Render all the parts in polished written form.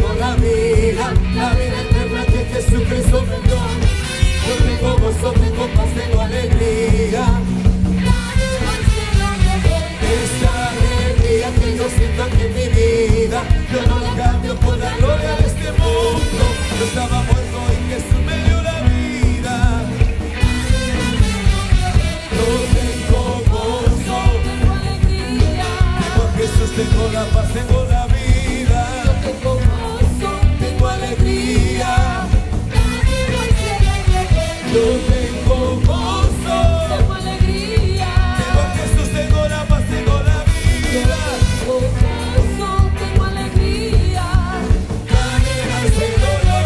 tengo la vida eterna que Jesucristo me dio. Yo tengo gozo, tengo paz, tengo alegría. Esta alegría que yo siento aquí en mi vida, yo no la cambio por la gloria de este mundo. Yo estaba muerto y Jesús me dio la vida. Yo tengo gozo, tengo alegría. Tengo a Jesús, tengo la paz, tengo la vida. Yo tengo gozo, tengo alegría. Yo tengo gozo, tengo alegría. Tengo a Jesús, tengo la paz, tengo la vida. Tengo gozo, tengo alegría. Dame al Señor.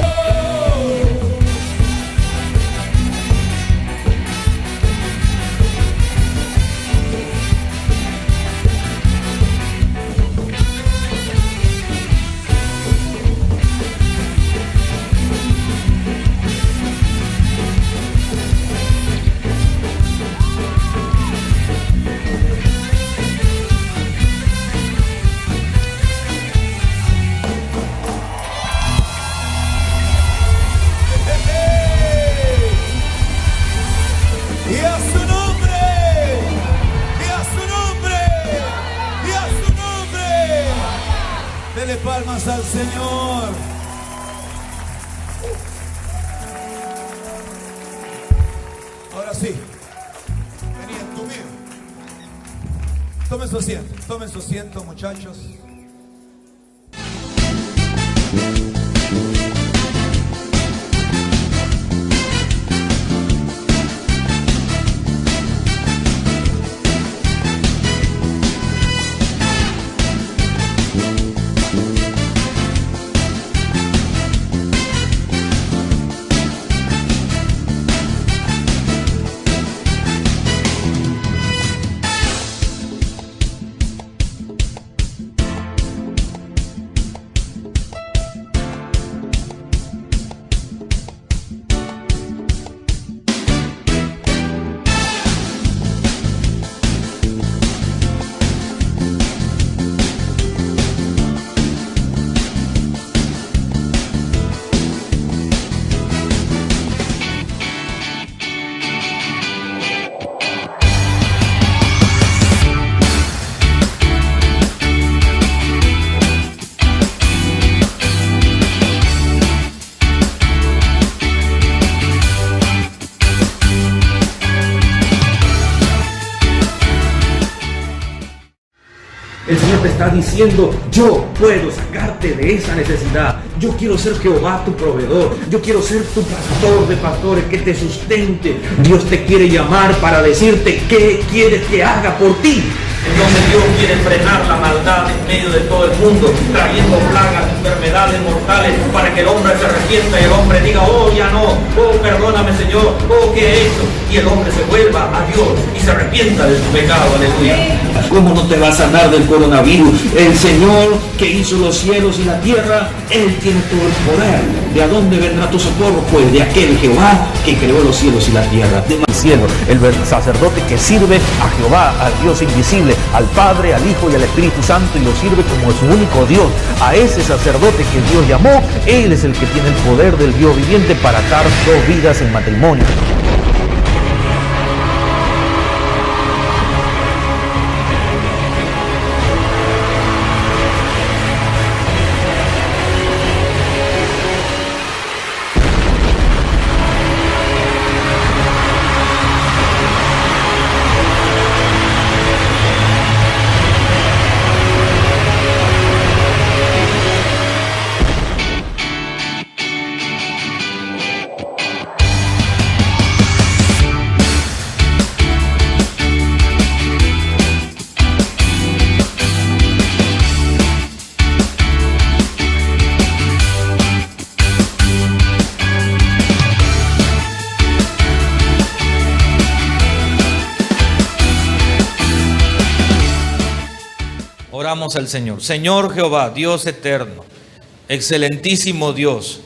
Y a su nombre, y a su nombre, y a su nombre. Dele palmas al Señor. Ahora sí, venían conmigo. Tomen su asiento, muchachos. El Señor te está diciendo: yo puedo sacarte de esa necesidad. Yo quiero ser Jehová tu proveedor. Yo quiero ser tu pastor de pastores que te sustente. Dios te quiere llamar para decirte qué quieres que haga por ti. En donde Dios quiere frenar la maldad en medio de todo el mundo, trayendo plagas, enfermedades mortales, para que el hombre se arrepienta y el hombre diga: oh, ya no, oh, perdóname, Señor, oh, ¿qué he hecho? Y el hombre se vuelva a Dios y se arrepienta de su pecado, aleluya. ¿Cómo no te va a sanar del coronavirus? El Señor que hizo los cielos y la tierra, Él tiene todo el poder. ¿De a dónde vendrá tu socorro? Pues de aquel Jehová que creó los cielos y la tierra. El cielo, el sacerdote que sirve a Jehová, al Dios invisible, al Padre, al Hijo y al Espíritu Santo, y lo sirve como su único Dios. A ese sacerdote que Dios llamó, Él es el que tiene el poder del Dios viviente para atar dos vidas en matrimonio. Oramos al Señor. Señor Jehová, Dios eterno, excelentísimo Dios,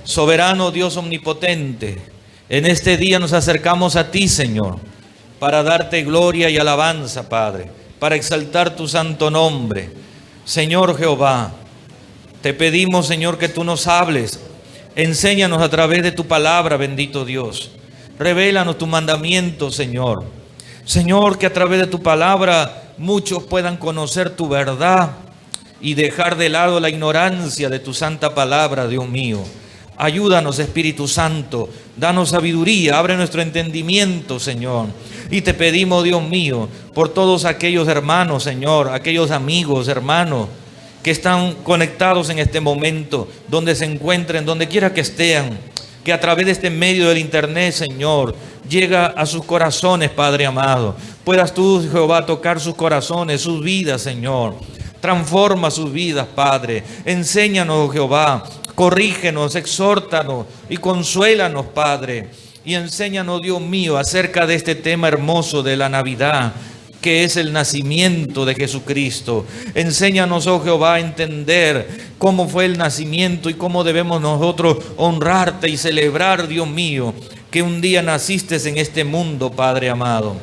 soberano Dios omnipotente, en este día nos acercamos a ti, Señor, para darte gloria y alabanza, Padre, para exaltar tu santo nombre. Señor Jehová, Te pedimos, Señor, que tú nos hables. Enséñanos a través de tu palabra, bendito Dios. Revélanos tu mandamiento, Señor. Señor, que a través de tu palabra muchos puedan conocer tu verdad y dejar de lado la ignorancia de tu santa palabra, Dios mío. Ayúdanos, Espíritu Santo. Danos sabiduría, abre nuestro entendimiento, Señor. Y te pedimos, Dios mío, por todos aquellos hermanos, Señor, aquellos amigos, hermanos, que están conectados en este momento, donde se encuentren, donde quiera que estén, que a través de este medio del internet, Señor, llega a sus corazones, Padre amado. Puedas tú, Jehová, tocar sus corazones, sus vidas, Señor. Transforma sus vidas, Padre. Enséñanos, Jehová. Corrígenos, exhórtanos y consuélanos, Padre. Y enséñanos, Dios mío, acerca de este tema hermoso de la Navidad, que es el nacimiento de Jesucristo. Enséñanos, oh Jehová, a entender cómo fue el nacimiento y cómo debemos nosotros honrarte y celebrar, Dios mío, que un día naciste en este mundo, Padre amado.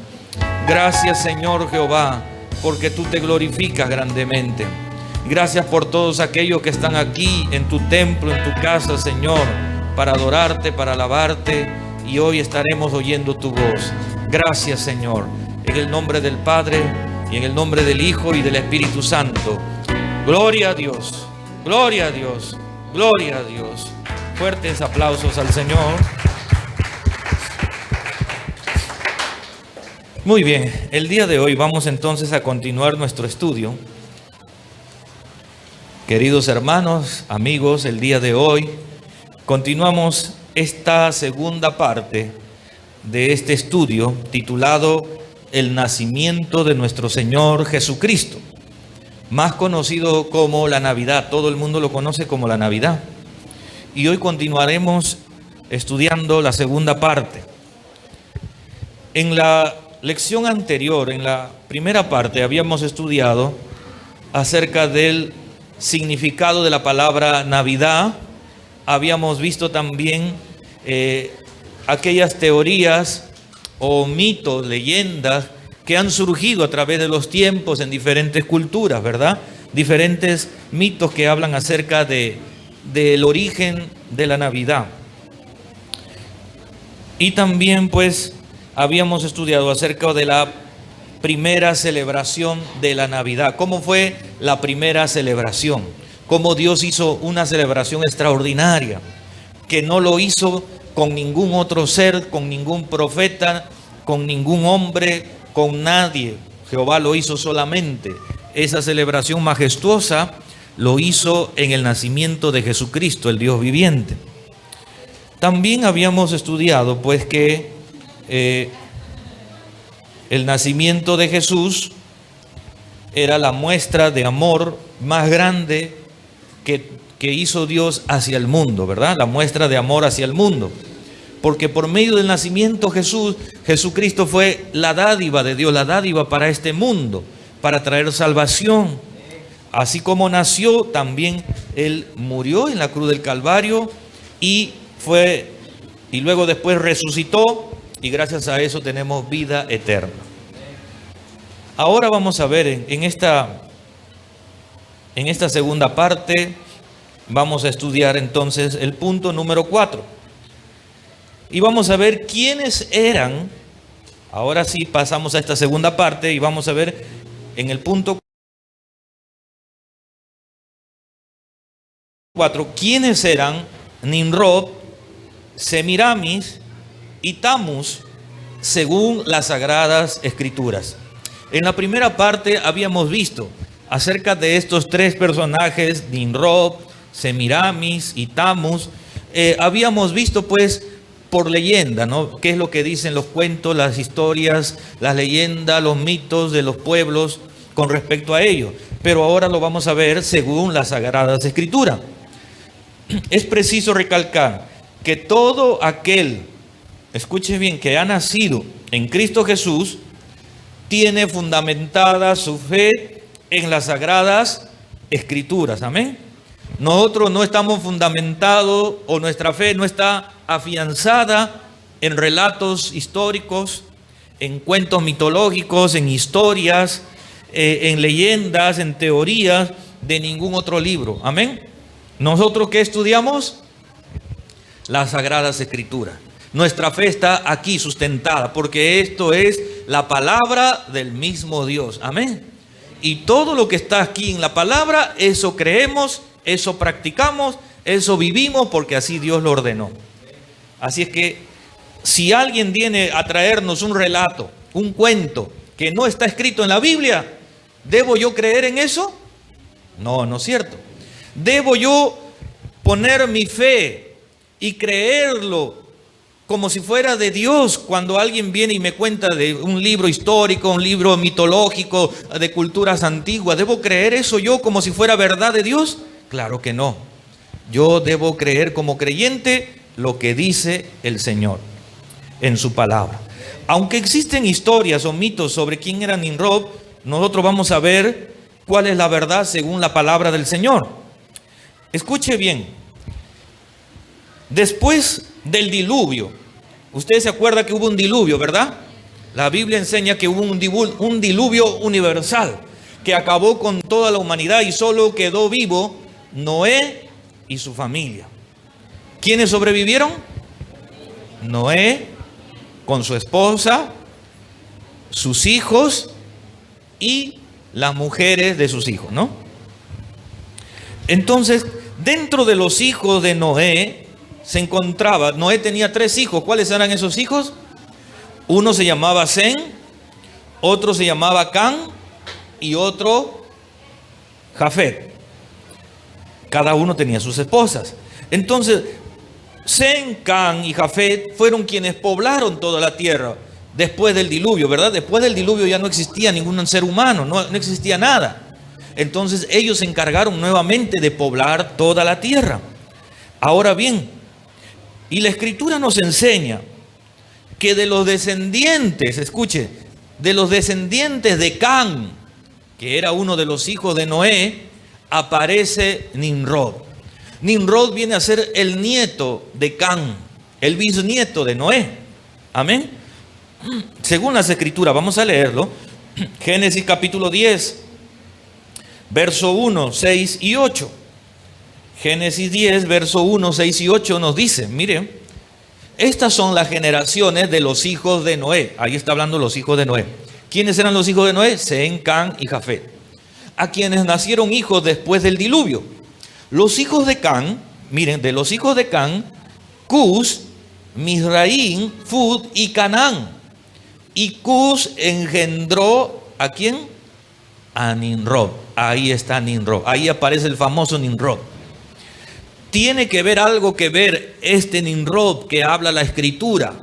Gracias, Señor Jehová, porque tú te glorificas grandemente. Gracias por todos aquellos que están aquí en tu templo, en tu casa, Señor, para adorarte, para alabarte, y hoy estaremos oyendo tu voz. Gracias, Señor, en el nombre del Padre y en el nombre del Hijo y del Espíritu Santo. Gloria a Dios, gloria a Dios, gloria a Dios. Fuertes aplausos al Señor. Muy bien, el día de hoy vamos entonces a continuar nuestro estudio. Queridos hermanos, amigos, el día de hoy continuamos esta segunda parte de este estudio titulado El nacimiento de nuestro Señor Jesucristo, más conocido como la Navidad. Todo el mundo lo conoce como la Navidad. Y hoy continuaremos estudiando la segunda parte. En la lección anterior, en la primera parte, habíamos estudiado acerca del significado de la palabra Navidad. Habíamos visto también aquellas teorías o mitos, leyendas que han surgido a través de los tiempos en diferentes culturas, ¿verdad? Diferentes mitos que hablan acerca del origen de la Navidad. Y también pues habíamos estudiado acerca de la primera celebración de la Navidad. ¿Cómo fue la primera celebración? Cómo Dios hizo una celebración extraordinaria, que no lo hizo con ningún otro ser, con ningún profeta, con ningún hombre, con nadie. Jehová lo hizo solamente. Esa celebración majestuosa lo hizo en el nacimiento de Jesucristo, el Dios viviente. También habíamos estudiado pues que el nacimiento de Jesús era la muestra de amor más grande que hizo Dios hacia el mundo, ¿verdad? La muestra de amor hacia el mundo. Porque por medio del nacimiento Jesucristo fue la dádiva de Dios, la dádiva para este mundo, para traer salvación. Así como nació, también Él murió en la cruz del Calvario y luego después resucitó, y gracias a eso tenemos vida eterna. Ahora vamos a ver en esta segunda parte, vamos a estudiar entonces el punto número 4. Y vamos a ver quiénes eran. Ahora sí pasamos a esta segunda parte y vamos a ver en el punto 4 quiénes eran Nimrod, Semiramis y Tammuz según las Sagradas Escrituras. En la primera parte habíamos visto acerca de estos tres personajes, Nimrod, Semiramis y Tammuz. Habíamos visto pues por leyenda, ¿no? ¿Qué es lo que dicen los cuentos, las historias, las leyendas, los mitos de los pueblos con respecto a ello? Pero ahora lo vamos a ver según las Sagradas Escrituras. Es preciso recalcar que todo aquel, escuche bien, que ha nacido en Cristo Jesús, tiene fundamentada su fe en las Sagradas Escrituras. Amén. Nosotros no estamos fundamentados, o nuestra fe no está afianzada en relatos históricos, en cuentos mitológicos, en historias, en leyendas, en teorías de ningún otro libro. Amén. ¿Nosotros qué estudiamos? Las Sagradas Escrituras. Nuestra fe está aquí sustentada, porque esto es la palabra del mismo Dios. Amén. Y todo lo que está aquí en la palabra, eso creemos, eso practicamos, eso vivimos, porque así Dios lo ordenó. Así es que si alguien viene a traernos un relato, un cuento que no está escrito en la Biblia, ¿debo yo creer en eso? No, no es cierto. ¿Debo yo poner mi fe y creerlo como si fuera de Dios cuando alguien viene y me cuenta de un libro histórico, un libro mitológico, de culturas antiguas? ¿Debo creer eso yo como si fuera verdad de Dios? Claro que no. Yo debo creer como creyente lo que dice el Señor en su palabra. Aunque existen historias o mitos sobre quién era Nimrod, nosotros vamos a ver cuál es la verdad según la palabra del Señor. Escuche bien. Después del diluvio, usted se acuerda que hubo un diluvio, ¿verdad? La Biblia enseña que hubo un diluvio universal que acabó con toda la humanidad y solo quedó vivo Noé y su familia. ¿Quiénes sobrevivieron? Noé con su esposa, sus hijos y las mujeres de sus hijos, ¿no? Entonces, dentro de los hijos de Noé se encontraba, Noé tenía 3 hijos. ¿Cuáles eran esos hijos? Uno se llamaba Sem, otro se llamaba Cam y otro Jafet. Cada uno tenía sus esposas. Entonces, Sem, Cam y Jafet fueron quienes poblaron toda la tierra después del diluvio, ¿verdad? Después del diluvio ya no existía ningún ser humano, no existía nada. Entonces ellos se encargaron nuevamente de poblar toda la tierra. Ahora bien, y la Escritura nos enseña que de los descendientes, escuche, de los descendientes de Cam, que era uno de los hijos de Noé, aparece Nimrod. Nimrod viene a ser el nieto de Cam, el bisnieto de Noé. Amén. Según las Escrituras, vamos a leerlo. Génesis capítulo 10, verso 1, 6 y 8. Génesis 10, verso 1, 6 y 8 nos dice, miren, estas son las generaciones de los hijos de Noé. Ahí está hablando los hijos de Noé. ¿Quiénes eran los hijos de Noé? Sem, Cam y Jafet. A quienes nacieron hijos después del diluvio. Los hijos de Cam, miren, de los hijos de Cam, Cus, Mizraim, Fud y Canaán. Y Cus engendró, ¿a quién? A Nimrod. Ahí está Nimrod. Ahí aparece el famoso Nimrod. Tiene que ver algo que ver este Nimrod que habla la Escritura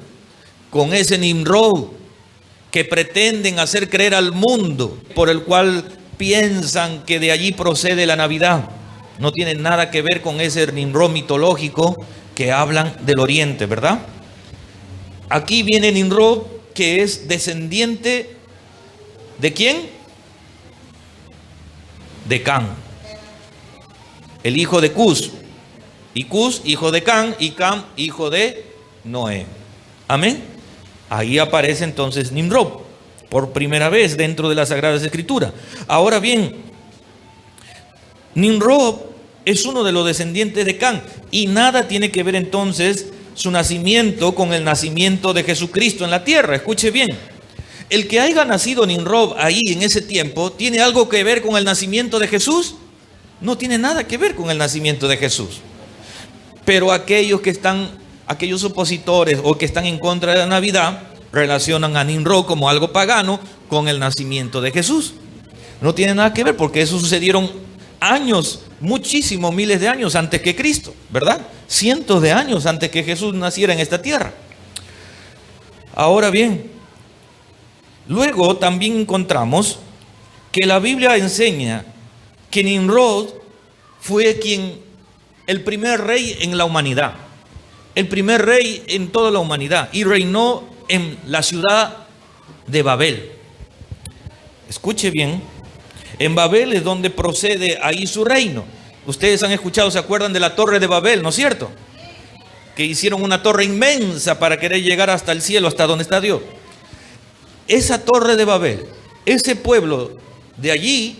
con ese Nimrod que pretenden hacer creer al mundo, por el cual piensan que de allí procede la Navidad. No tiene nada que ver con ese Nimrod mitológico que hablan del oriente, ¿verdad? Aquí viene Nimrod, que es descendiente ¿de quién? De Cam, el hijo de Cus. Y Cus, hijo de Cam, y Cam, hijo de Noé. Amén. Ahí aparece entonces Nimrod por primera vez dentro de las Sagradas Escrituras. Ahora bien, Nimrod es uno de los descendientes de Cam y nada tiene que ver entonces su nacimiento con el nacimiento de Jesucristo en la tierra. Escuche bien, el que haya nacido Nimrod ahí en ese tiempo, ¿tiene algo que ver con el nacimiento de Jesús? No tiene nada que ver con el nacimiento de Jesús. Pero aquellos opositores o que están en contra de la Navidad relacionan a Nimrod como algo pagano con el nacimiento de Jesús. No tiene nada que ver, porque eso sucedieron años, muchísimos miles de años antes que Cristo, ¿verdad? Cientos de años antes que Jesús naciera en esta tierra. Ahora bien, luego también encontramos que la Biblia enseña que Nimrod fue el primer rey en la humanidad, el primer rey en toda la humanidad, y reinó en la ciudad de Babel. Escuche bien, en Babel es donde procede ahí su reino. Ustedes han escuchado, se acuerdan de la torre de Babel, ¿no es cierto? Que hicieron una torre inmensa para querer llegar hasta el cielo, hasta donde está Dios. Esa torre de Babel, ese pueblo de allí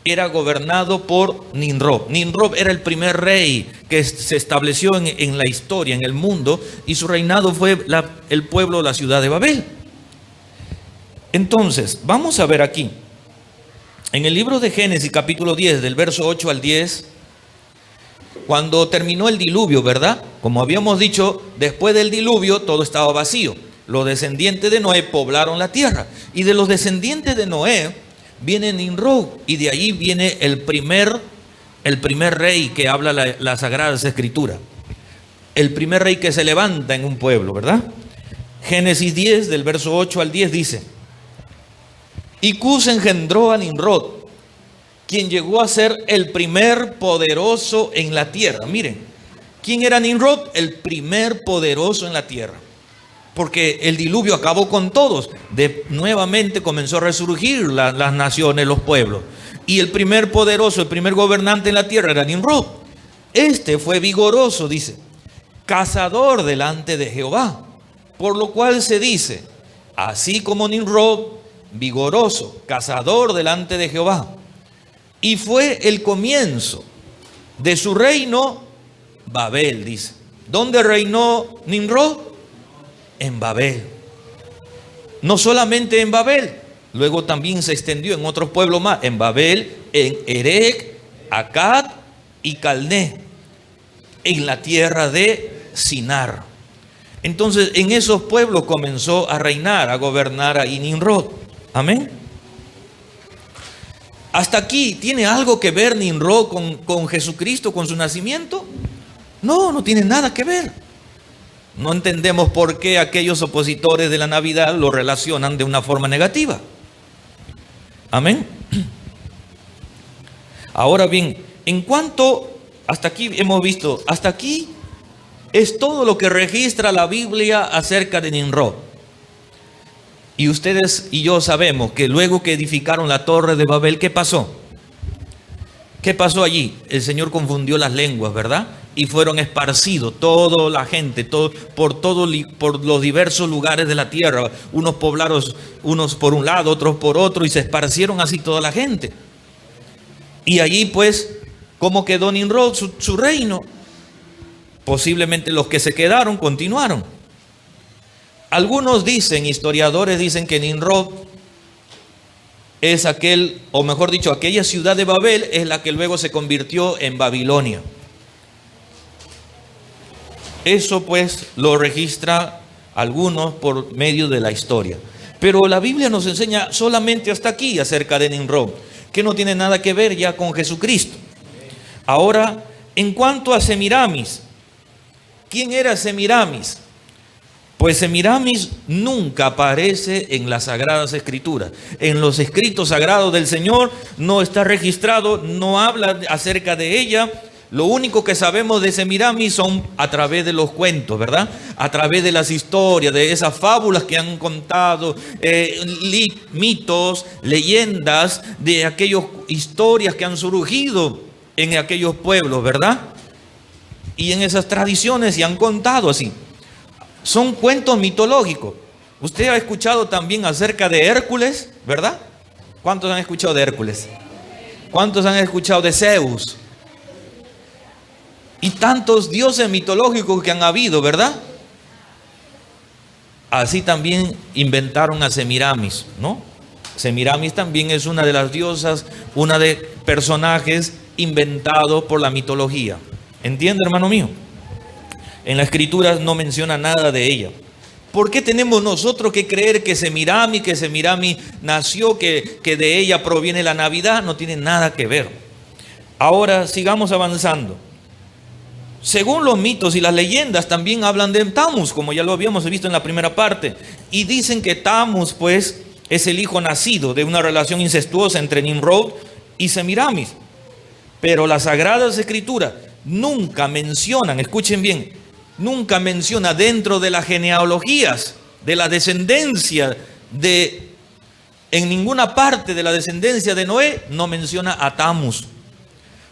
era gobernado por Nimrod. Nimrod era el primer rey que se estableció en la historia, en el mundo, y su reinado fue el pueblo, la ciudad de Babel. Entonces, vamos a ver aquí, en el libro de Génesis capítulo 10, del verso 8 al 10, cuando terminó el diluvio, ¿verdad? Como habíamos dicho, después del diluvio todo estaba vacío. Los descendientes de Noé poblaron la tierra. Y de los descendientes de Noé viene Nimrod. Y de ahí viene el primer rey que habla las Sagradas Escrituras. El primer rey que se levanta en un pueblo, ¿verdad? Génesis 10, del verso 8 al 10 dice: y Cus engendró a Nimrod, quien llegó a ser el primer poderoso en la tierra. Miren, ¿quién era Nimrod? El primer poderoso en la tierra. Porque el diluvio acabó con todos. Nuevamente comenzó a resurgir las naciones, los pueblos. Y el primer poderoso, el primer gobernante en la tierra era Nimrod. Este fue vigoroso, dice, cazador delante de Jehová. Por lo cual se dice, así como Nimrod, vigoroso, cazador delante de Jehová. Y fue el comienzo de su reino, Babel, dice. ¿Dónde reinó Nimrod? En Babel. No solamente en Babel, luego también se extendió en otros pueblos más, en Babel, en Erec, Akkad y Calné, en la tierra de Sinar. Entonces en esos pueblos comenzó a reinar, a gobernar ahí Nimrod. Amén. Hasta aquí, ¿tiene algo que ver Nimrod con Jesucristo, con su nacimiento? No, no tiene nada que ver. No entendemos por qué aquellos opositores de la Navidad lo relacionan de una forma negativa. Amén. Ahora bien, en cuanto, hasta aquí hemos visto, hasta aquí es todo lo que registra la Biblia acerca de Nimrod. Y ustedes y yo sabemos que luego que edificaron la torre de Babel, ¿qué pasó? ¿Qué pasó allí? El Señor confundió las lenguas, ¿verdad? Y fueron esparcidos toda la gente, por los diversos lugares de la tierra. Unos poblados, unos por un lado, otros por otro, y se esparcieron así toda la gente. Y allí pues, ¿cómo quedó Nimrod su reino? Posiblemente los que se quedaron continuaron. Algunos dicen, historiadores dicen que Nimrod es aquel, o mejor dicho, aquella ciudad de Babel es la que luego se convirtió en Babilonia. Eso pues lo registra algunos por medio de la historia. Pero la Biblia nos enseña solamente hasta aquí acerca de Nimrod, que no tiene nada que ver ya con Jesucristo. Ahora, en cuanto a Semiramis, ¿quién era Semiramis? Pues Semiramis nunca aparece en las Sagradas Escrituras. En los escritos sagrados del Señor no está registrado, no habla acerca de ella. Lo único que sabemos de Semiramis son a través de los cuentos, ¿verdad? A través de las historias, de esas fábulas que han contado, mitos, leyendas, de aquellas historias que han surgido en aquellos pueblos, ¿verdad? Y en esas tradiciones se han contado así. Son cuentos mitológicos. Usted ha escuchado también acerca de Hércules, ¿verdad? ¿Cuántos han escuchado de Hércules? ¿Cuántos han escuchado de Zeus? Y tantos dioses mitológicos que han habido, ¿verdad? Así también inventaron a Semiramis, ¿no? Semiramis también es una de las diosas, una de personajes inventados por la mitología. ¿Entiende, hermano mío? En la Escritura no menciona nada de ella. ¿Por qué tenemos nosotros que creer que Semiramis nació, que de ella proviene la Navidad? No tiene nada que ver. Ahora sigamos avanzando. Según los mitos y las leyendas también hablan de Tammuz, como ya lo habíamos visto en la primera parte. Y dicen que Tammuz pues es el hijo nacido de una relación incestuosa entre Nimrod y Semiramis. Pero las Sagradas Escrituras nunca mencionan, escuchen bien, nunca menciona dentro de las genealogías de la descendencia en ninguna parte de la descendencia de Noé no menciona a Tammuz.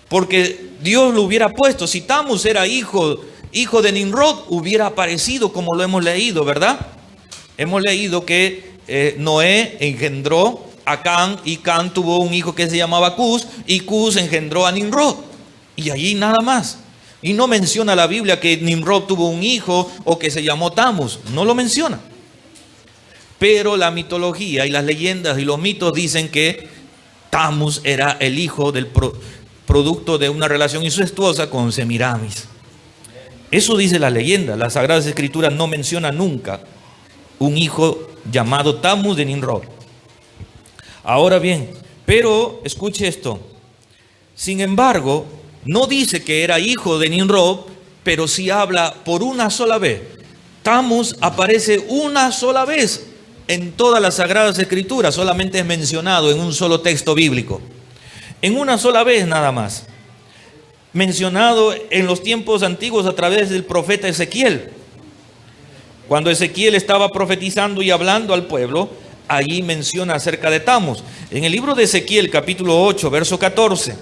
Porque Dios lo hubiera puesto, si Tammuz era hijo de Nimrod, hubiera aparecido como lo hemos leído, ¿verdad? Hemos leído que Noé engendró a Can, y Can tuvo un hijo que se llamaba Cus, y Cus engendró a Nimrod. Y allí nada más. Y no menciona la Biblia que Nimrod tuvo un hijo o que se llamó Tamus. No lo menciona. Pero la mitología y las leyendas y los mitos dicen que Tamus era el hijo del producto de una relación incestuosa con Semiramis. Eso dice la leyenda. Las Sagradas Escrituras no mencionan nunca un hijo llamado Tamus de Nimrod. Ahora bien, pero escuche esto. Sin embargo, no dice que era hijo de Nimrod, pero sí habla por una sola vez. Tamus aparece una sola vez en todas las Sagradas Escrituras, solamente es mencionado en un solo texto bíblico. En una sola vez nada más. Mencionado en los tiempos antiguos a través del profeta Ezequiel. Cuando Ezequiel estaba profetizando y hablando al pueblo, allí menciona acerca de Tamus. En el libro de Ezequiel, capítulo 8, verso 14.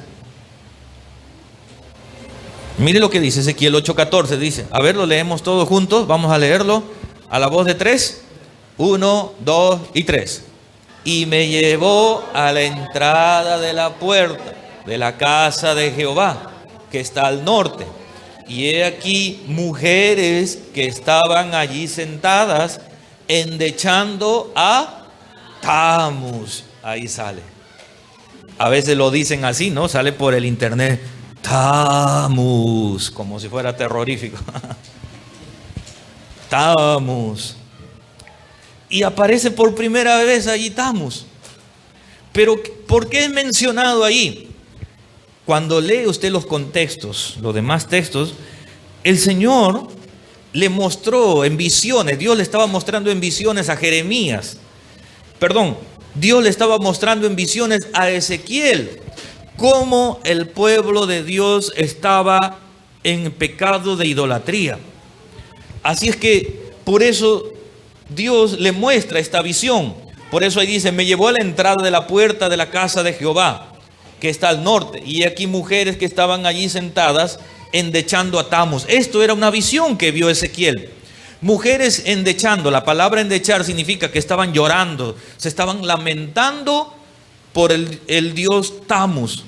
Mire lo que dice Ezequiel 8:14, dice. A ver, lo leemos todos juntos. Vamos a leerlo a la voz de 3. 1, 2 y 3. Y me llevó a la entrada de la puerta de la casa de Jehová, que está al norte. Y he aquí mujeres que estaban allí sentadas, endechando a Tamus. Ahí sale. A veces lo dicen así, ¿no? Sale por el internet. Tamus, como si fuera terrorífico. Tamus. Y aparece por primera vez allí Tamus. Pero ¿por qué es mencionado ahí? Cuando lee usted los contextos, los demás textos, el Señor le mostró en visiones, Dios le estaba mostrando en visiones a Jeremías. Dios le estaba mostrando en visiones a Ezequiel cómo el pueblo de Dios estaba en pecado de idolatría. Así es que por eso Dios le muestra esta visión. Por eso ahí dice, me llevó a la entrada de la puerta de la casa de Jehová, que está al norte, y aquí mujeres que estaban allí sentadas endechando a Tamus. Esto era una visión que vio Ezequiel. Mujeres endechando. La palabra endechar significa que estaban llorando, se estaban lamentando por el dios Tamus.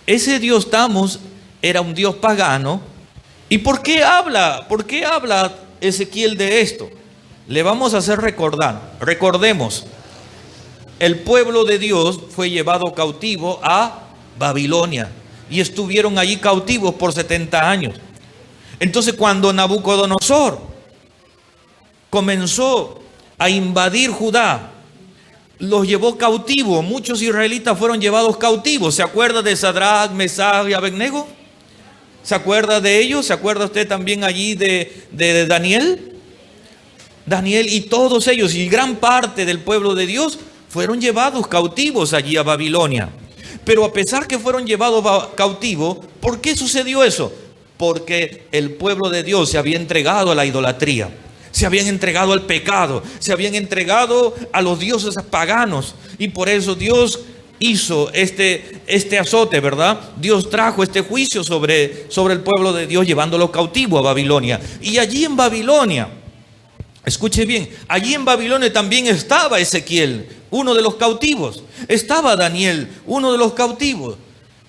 Ese dios Tamus era un dios pagano. ¿Y por qué habla Ezequiel de esto? Le vamos a hacer recordar. Recordemos, el pueblo de Dios fue llevado cautivo a Babilonia y estuvieron allí cautivos por 70 años. Entonces, cuando Nabucodonosor comenzó a invadir Judá, los llevó cautivos. Muchos israelitas fueron llevados cautivos. ¿Se acuerda de Sadrach, Mesach y Abednego? ¿Se acuerda de ellos? ¿Se acuerda usted también allí de Daniel? Daniel y todos ellos y gran parte del pueblo de Dios fueron llevados cautivos allí a Babilonia. Pero a pesar que fueron llevados cautivos, ¿por qué sucedió eso? Porque el pueblo de Dios se había entregado a la idolatría, se habían entregado al pecado, se habían entregado a los dioses paganos. Y por eso Dios hizo este azote, ¿verdad? Dios trajo este juicio sobre el pueblo de Dios, llevándolo cautivo a Babilonia. Y allí en Babilonia, escuche bien, allí en Babilonia también estaba Ezequiel, uno de los cautivos. Estaba Daniel, uno de los cautivos.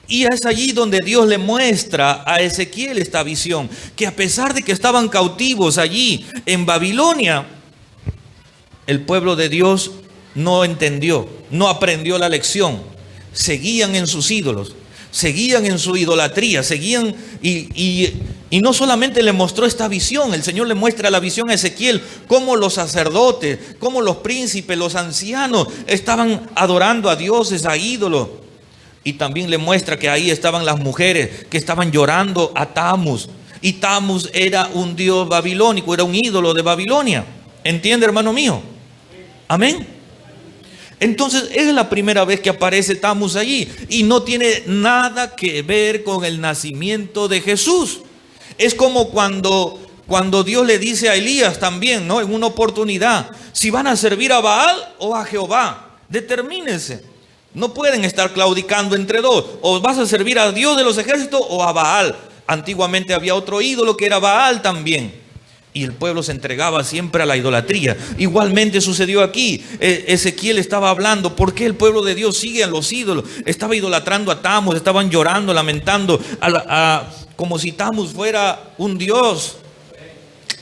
Y es allí donde Dios le muestra a Ezequiel esta visión, que a pesar de que estaban cautivos allí en Babilonia, el pueblo de Dios no entendió, no aprendió la lección. Seguían en sus ídolos, seguían en su idolatría, seguían y no solamente le mostró esta visión, el Señor le muestra la visión a Ezequiel, cómo los sacerdotes, cómo los príncipes, los ancianos estaban adorando a dioses, a ídolos. Y también le muestra que ahí estaban las mujeres que estaban llorando a Tamus. Y Tamus era un dios babilónico, era un ídolo de Babilonia. ¿Entiende, hermano mío? Amén. Entonces es la primera vez que aparece Tamus allí. Y no tiene nada que ver con el nacimiento de Jesús. Es como cuando Dios le dice a Elías también, ¿no? En una oportunidad, si van a servir a Baal o a Jehová, determínense. No pueden estar claudicando entre dos. O vas a servir a Dios de los ejércitos o a Baal. Antiguamente había otro ídolo que era Baal también. y el pueblo se entregaba siempre a la idolatría. Igualmente sucedió aquí. Ezequiel estaba hablando, ¿por qué el pueblo de Dios sigue a los ídolos? Estaba idolatrando a Tammuz, estaban llorando, lamentando, como si Tammuz fuera un dios.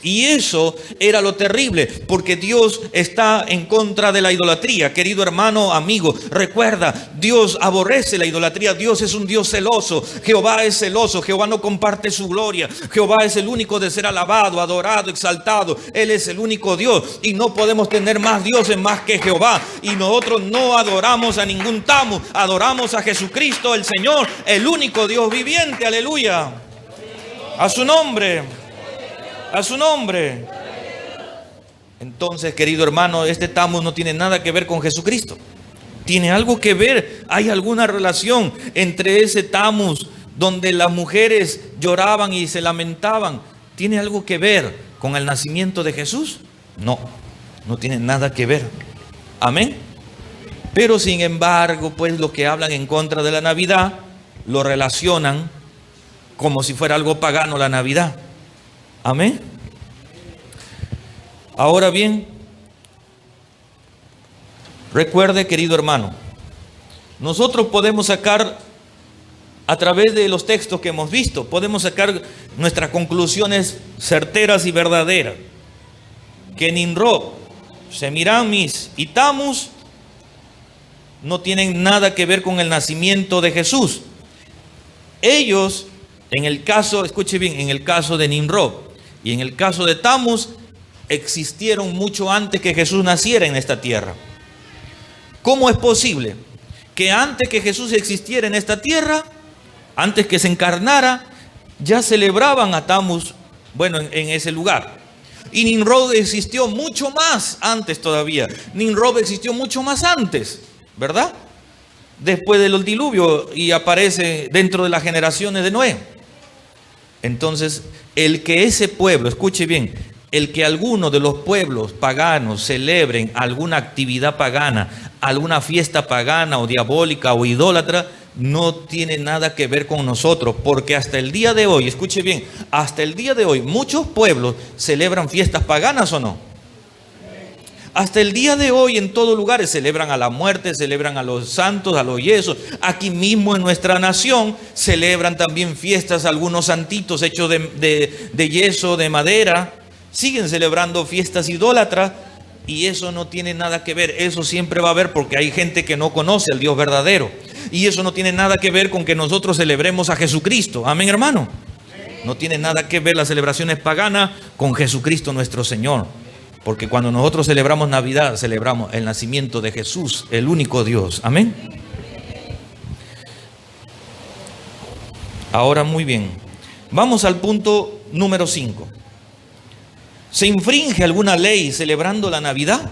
Y eso era lo terrible, porque Dios está en contra de la idolatría. Querido hermano, amigo, recuerda, Dios aborrece la idolatría. Dios es un Dios celoso. Jehová es celoso. Jehová no comparte su gloria. Jehová es el único de ser alabado, adorado, exaltado. Él es el único Dios y no podemos tener más dioses más que Jehová. Y nosotros no adoramos a ningún Tammuz, adoramos a Jesucristo el Señor, el único Dios viviente. Aleluya. A su nombre. A su nombre. Entonces, querido hermano, este Tammuz no tiene nada que ver con Jesucristo. Tiene algo que ver. Hay alguna relación entre ese Tammuz donde las mujeres lloraban y se lamentaban. ¿Tiene algo que ver con el nacimiento de Jesús? No, no tiene nada que ver. Amén. Pero sin embargo, pues los que hablan en contra de la Navidad lo relacionan como si fuera algo pagano la Navidad. Amén. Ahora bien, recuerde, querido hermano, nosotros podemos sacar, a través de los textos que hemos visto, podemos sacar nuestras conclusiones certeras y verdaderas. Que Nimrod, Semiramis y Tammuz no tienen nada que ver con el nacimiento de Jesús. Ellos, en el caso, escuche bien, en el caso de Nimrod y en el caso de Tammuz, existieron mucho antes que Jesús naciera en esta tierra. ¿Cómo es posible que antes que Jesús existiera en esta tierra, antes que se encarnara, ya celebraban a Tammuz, bueno, en ese lugar? Y Nimrod existió mucho más antes todavía. Nimrod existió mucho más antes, ¿verdad? Después del diluvio, y aparece dentro de las generaciones de Noé. Entonces, el que ese pueblo, escuche bien, el que alguno de los pueblos paganos celebren alguna actividad pagana, alguna fiesta pagana o diabólica o idólatra, no tiene nada que ver con nosotros, porque hasta el día de hoy, escuche bien, hasta el día de hoy muchos pueblos celebran fiestas paganas, ¿o no? Hasta el día de hoy en todos lugares celebran a la muerte, celebran a los santos, a los yesos. Aquí mismo en nuestra nación celebran también fiestas, algunos santitos hechos de yeso, de madera. Siguen celebrando fiestas idólatras y eso no tiene nada que ver. Eso siempre va a haber porque hay gente que no conoce al Dios verdadero. Y eso no tiene nada que ver con que nosotros celebremos a Jesucristo. Amén, hermano. No tiene nada que ver las celebraciones paganas con Jesucristo nuestro Señor. Porque cuando nosotros celebramos Navidad, celebramos el nacimiento de Jesús, el único Dios. Amén. Ahora muy bien. Vamos al punto número 5. ¿Se infringe alguna ley celebrando la Navidad?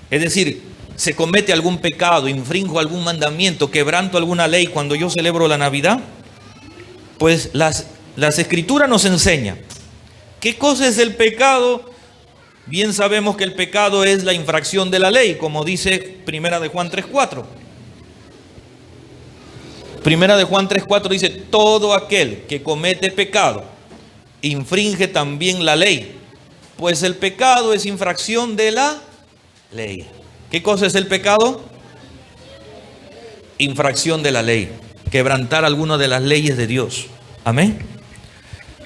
Es decir, ¿se comete algún pecado, infringo algún mandamiento, quebranto alguna ley cuando yo celebro la Navidad? Pues las Escrituras nos enseñan. ¿Qué cosa es el pecado? Bien sabemos que el pecado es la infracción de la ley, como dice Primera de Juan 3:4. Primera de Juan 3:4 dice, todo aquel que comete pecado infringe también la ley, pues el pecado es infracción de la ley. ¿Qué cosa es el pecado? Infracción de la ley, quebrantar alguna de las leyes de Dios. Amén.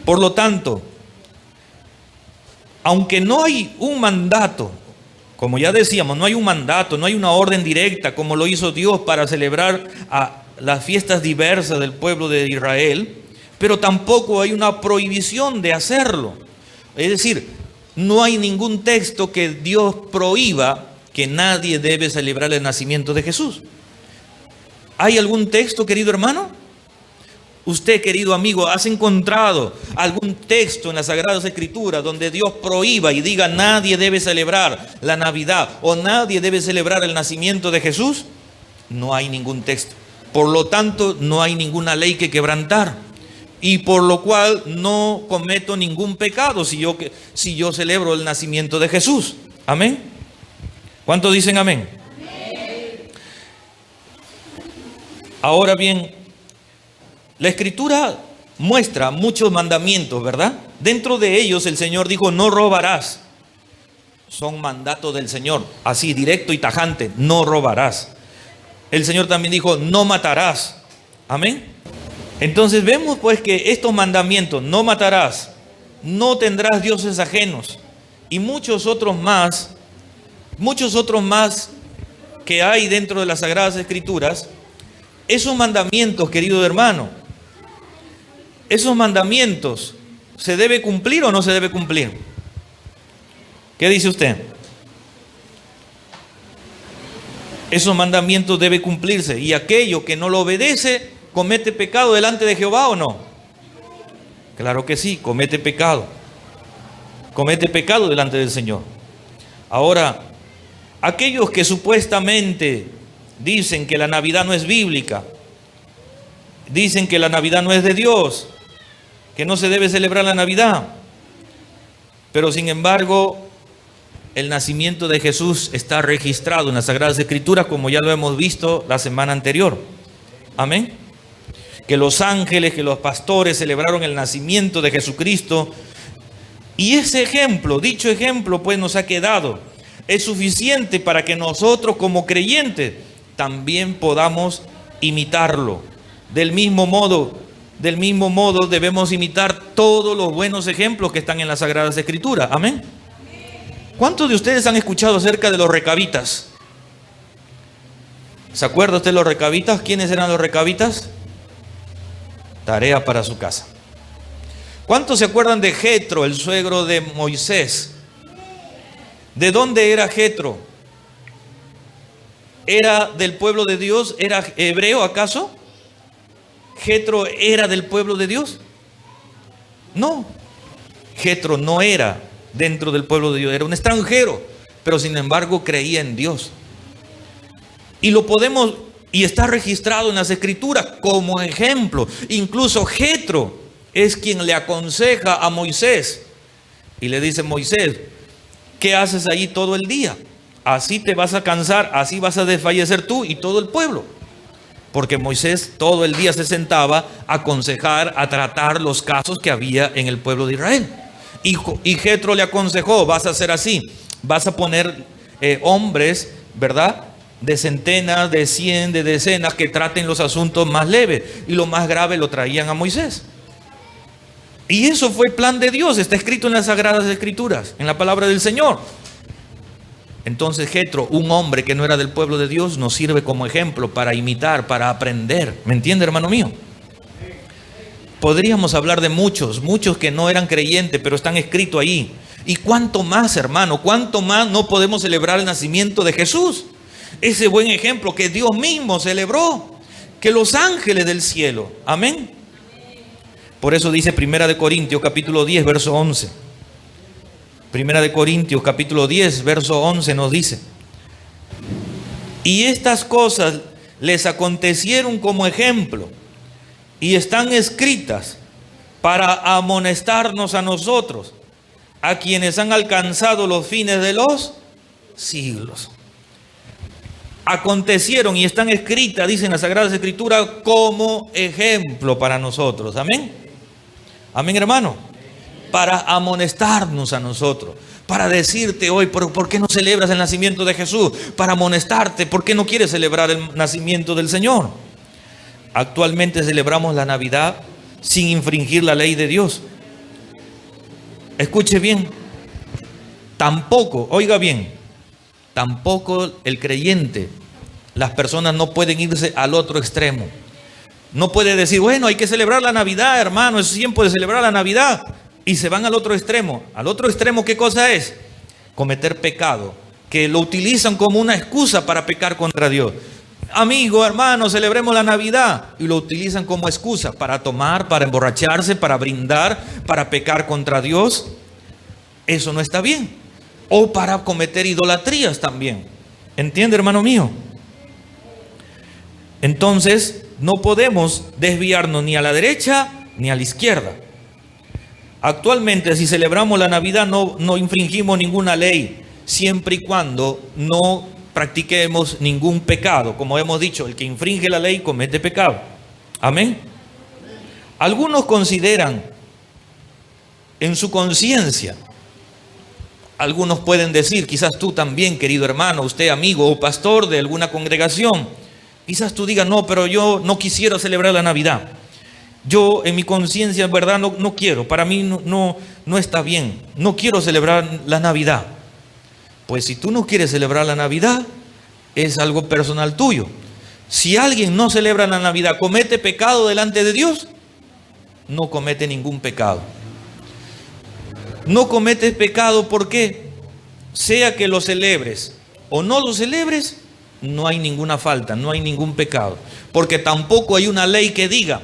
Por lo tanto, aunque no hay un mandato, como ya decíamos, no hay un mandato, no hay una orden directa como lo hizo Dios para celebrar a las fiestas diversas del pueblo de Israel, pero tampoco hay una prohibición de hacerlo. Es decir, no hay ningún texto que Dios prohíba que nadie debe celebrar el nacimiento de Jesús. ¿Hay algún texto, querido hermano? Usted, querido amigo, ¿has encontrado algún texto en las Sagradas Escrituras donde Dios prohíba y diga nadie debe celebrar la Navidad o nadie debe celebrar el nacimiento de Jesús? No hay ningún texto. Por lo tanto, no hay ninguna ley que quebrantar. Y por lo cual no cometo ningún pecado si yo celebro el nacimiento de Jesús. Amén. ¿Cuántos dicen amén? Amén. Ahora bien, la Escritura muestra muchos mandamientos, ¿verdad? Dentro de ellos el Señor dijo, no robarás. Son mandatos del Señor, así directo y tajante, no robarás. El Señor también dijo, no matarás. Amén. Entonces vemos pues que estos mandamientos, no matarás, no tendrás dioses ajenos, y muchos otros más que hay dentro de las Sagradas Escrituras, esos mandamientos, querido hermano, esos mandamientos, ¿se debe cumplir o no se debe cumplir? ¿Qué dice usted? Esos mandamientos deben cumplirse, y aquello que no lo obedece, ¿comete pecado delante de Jehová o no? Claro que sí, comete pecado. Comete pecado delante del Señor. Ahora, aquellos que supuestamente dicen que la Navidad no es bíblica, dicen que la Navidad no es de Dios, que no se debe celebrar la Navidad, pero sin embargo, el nacimiento de Jesús está registrado en las Sagradas Escrituras, como ya lo hemos visto la semana anterior. Amén. Que los ángeles, que los pastores celebraron el nacimiento de Jesucristo. Y ese ejemplo, dicho ejemplo, pues nos ha quedado. Es suficiente para que nosotros como creyentes también podamos imitarlo. Del mismo modo debemos imitar todos los buenos ejemplos que están en las Sagradas Escrituras. Amén. ¿Cuántos de ustedes han escuchado acerca de los recabitas? ¿Se acuerda usted de los recabitas? ¿Quiénes eran los recabitas? Tarea para su casa. ¿Cuántos se acuerdan de Jetro, el suegro de Moisés? ¿De dónde era Jetro? ¿Era del pueblo de Dios? ¿Era hebreo acaso? ¿Jetro era del pueblo de Dios? No. Jetro no era dentro del pueblo de Dios, era un extranjero, pero sin embargo creía en Dios. Y lo podemos, y está registrado en las Escrituras como ejemplo. Incluso Jetro es quien le aconseja a Moisés y le dice: Moisés, ¿qué haces allí todo el día? Así te vas a cansar, así vas a desfallecer tú y todo el pueblo. Porque Moisés todo el día se sentaba a aconsejar, a tratar los casos que había en el pueblo de Israel. Y Jetro le aconsejó: vas a hacer así, vas a poner hombres, ¿verdad?, de centenas, de 100, de decenas, que traten los asuntos más leves, y lo más grave lo traían a Moisés. Y eso fue plan de Dios, está escrito en las Sagradas Escrituras, en la palabra del Señor. Entonces Jetro, un hombre que no era del pueblo de Dios, nos sirve como ejemplo para imitar, para aprender. ¿Me entiende, hermano mío? Podríamos hablar de muchos que no eran creyentes, pero están escritos ahí. ¿Y cuánto más, hermano? ¿Cuánto más no podemos celebrar el nacimiento de Jesús? Ese buen ejemplo que Dios mismo celebró, que los ángeles del cielo. Amén. Por eso dice 1 Corintios capítulo 10, verso 11. 1 Corintios capítulo 10, verso 11 nos dice: y estas cosas les acontecieron como ejemplo, y están escritas para amonestarnos a nosotros, a quienes han alcanzado los fines de los siglos. Acontecieron y están escritas, dicen las Sagradas Escrituras, como ejemplo para nosotros. Amén. Amén, hermano. Para amonestarnos a nosotros, para decirte hoy: ¿por qué no celebras el nacimiento de Jesús? Para amonestarte: ¿por qué no quieres celebrar el nacimiento del Señor? Actualmente celebramos la Navidad sin infringir la ley de Dios. Escuche bien, tampoco, oiga bien, tampoco el creyente, las personas no pueden irse al otro extremo. No puede decir: bueno, hay que celebrar la Navidad, hermano, es tiempo de celebrar la Navidad. Y se van al otro extremo. ¿Al otro extremo qué cosa es? Cometer pecado, que lo utilizan como una excusa para pecar contra Dios. Amigo, hermano, celebremos la Navidad. Y lo utilizan como excusa para tomar, para emborracharse, para brindar, para pecar contra Dios. Eso no está bien. O para cometer idolatrías también. ¿Entiende, hermano mío? Entonces, no podemos desviarnos ni a la derecha ni a la izquierda. Actualmente, si celebramos la Navidad, no infringimos ninguna ley, siempre y cuando no practiquemos ningún pecado. Como hemos dicho, el que infringe la ley comete pecado. Amén. Algunos consideran en su conciencia, algunos pueden decir, quizás tú también, querido hermano, usted amigo o pastor de alguna congregación, quizás tú digas, no, pero yo no quisiera celebrar la Navidad. Yo en mi conciencia, en verdad, no quiero, para mí no está bien, no quiero celebrar la Navidad. Pues si tú no quieres celebrar la Navidad, es algo personal tuyo. Si alguien no celebra la Navidad, ¿comete pecado delante de Dios? No comete ningún pecado. No cometes pecado porque, sea que lo celebres o no lo celebres, no hay ninguna falta, no hay ningún pecado. Porque tampoco hay una ley que diga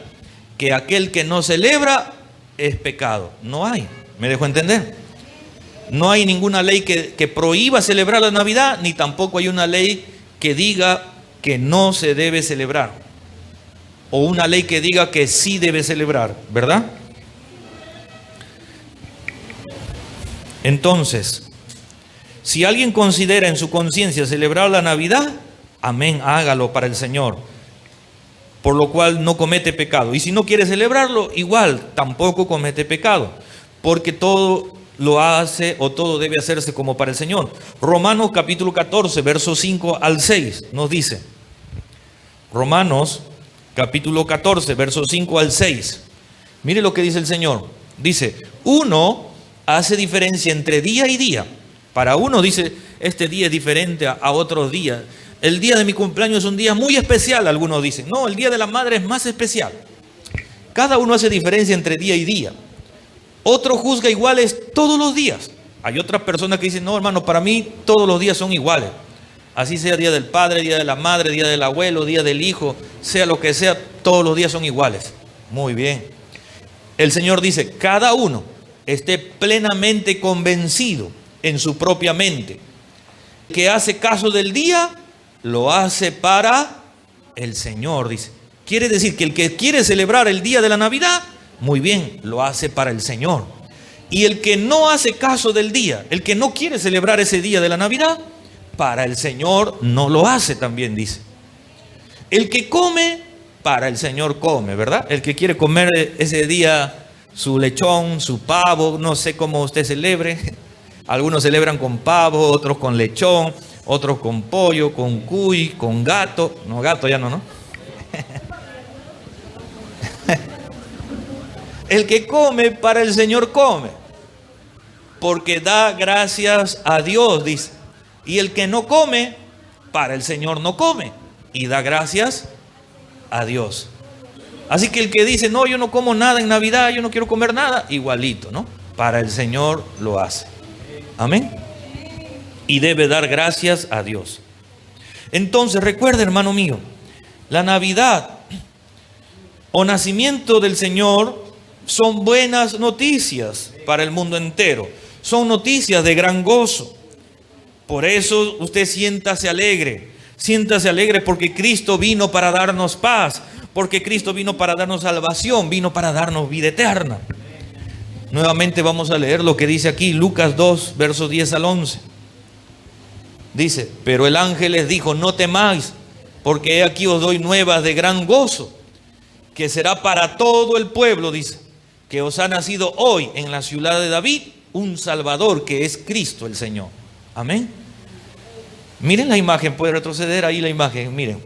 que aquel que no celebra es pecado. No hay. ¿Me dejo entender? No hay ninguna ley que prohíba celebrar la Navidad, ni tampoco hay una ley que diga que no se debe celebrar. O una ley que diga que sí debe celebrar, ¿verdad? Entonces, si alguien considera en su conciencia celebrar la Navidad, amén, hágalo para el Señor, por lo cual no comete pecado. Y si no quiere celebrarlo, igual tampoco comete pecado, porque todo lo hace o todo debe hacerse como para el Señor. Romanos capítulo 14, versos 5 al 6 nos dice, Romanos capítulo 14, versos 5 al 6. Mire lo que dice el Señor. Dice, uno hace diferencia entre día y día. Para uno dice, este día es diferente a otros días. El día de mi cumpleaños es un día muy especial, algunos dicen. No, el día de la madre es más especial. Cada uno hace diferencia entre día y día. Otro juzga iguales todos los días. Hay otras personas que dicen, no hermano, para mí todos los días son iguales. Así sea día del padre, día de la madre, día del abuelo, día del hijo, sea lo que sea, todos los días son iguales. Muy bien. El Señor dice, cada uno esté plenamente convencido en su propia mente. Que hace caso del día, lo hace para el Señor, dice. Quiere decir que el que quiere celebrar el día de la Navidad, muy bien, lo hace para el Señor. Y el que no hace caso del día, el que no quiere celebrar ese día de la Navidad, para el Señor no lo hace también, dice. El que come, para el Señor come, ¿verdad? El que quiere comer ese día su lechón, su pavo, no sé cómo usted celebre. Algunos celebran con pavo, otros con lechón, otros con pollo, con cuy, con gato. No, gato ya no. El que come, para el Señor come, porque da gracias a Dios, dice. Y el que no come, para el Señor no come, y da gracias a Dios. Así que el que dice, no, yo no como nada en Navidad, yo no quiero comer nada, igualito, ¿no? Para el Señor lo hace. Amén. Y debe dar gracias a Dios. Entonces, recuerda, hermano mío, la Navidad o nacimiento del Señor son buenas noticias para el mundo entero. Son noticias de gran gozo. Por eso usted siéntase alegre. Siéntase alegre porque Cristo vino para darnos paz. Porque Cristo vino para darnos salvación. Vino para darnos vida eterna. Nuevamente vamos a leer lo que dice aquí Lucas 2, versos 10 al 11. Dice, pero el ángel les dijo, no temáis, porque he aquí os doy nuevas de gran gozo, que será para todo el pueblo, dice, que os ha nacido hoy en la ciudad de David un Salvador, que es Cristo el Señor. Amén. Miren la imagen, puede retroceder ahí la imagen, miren.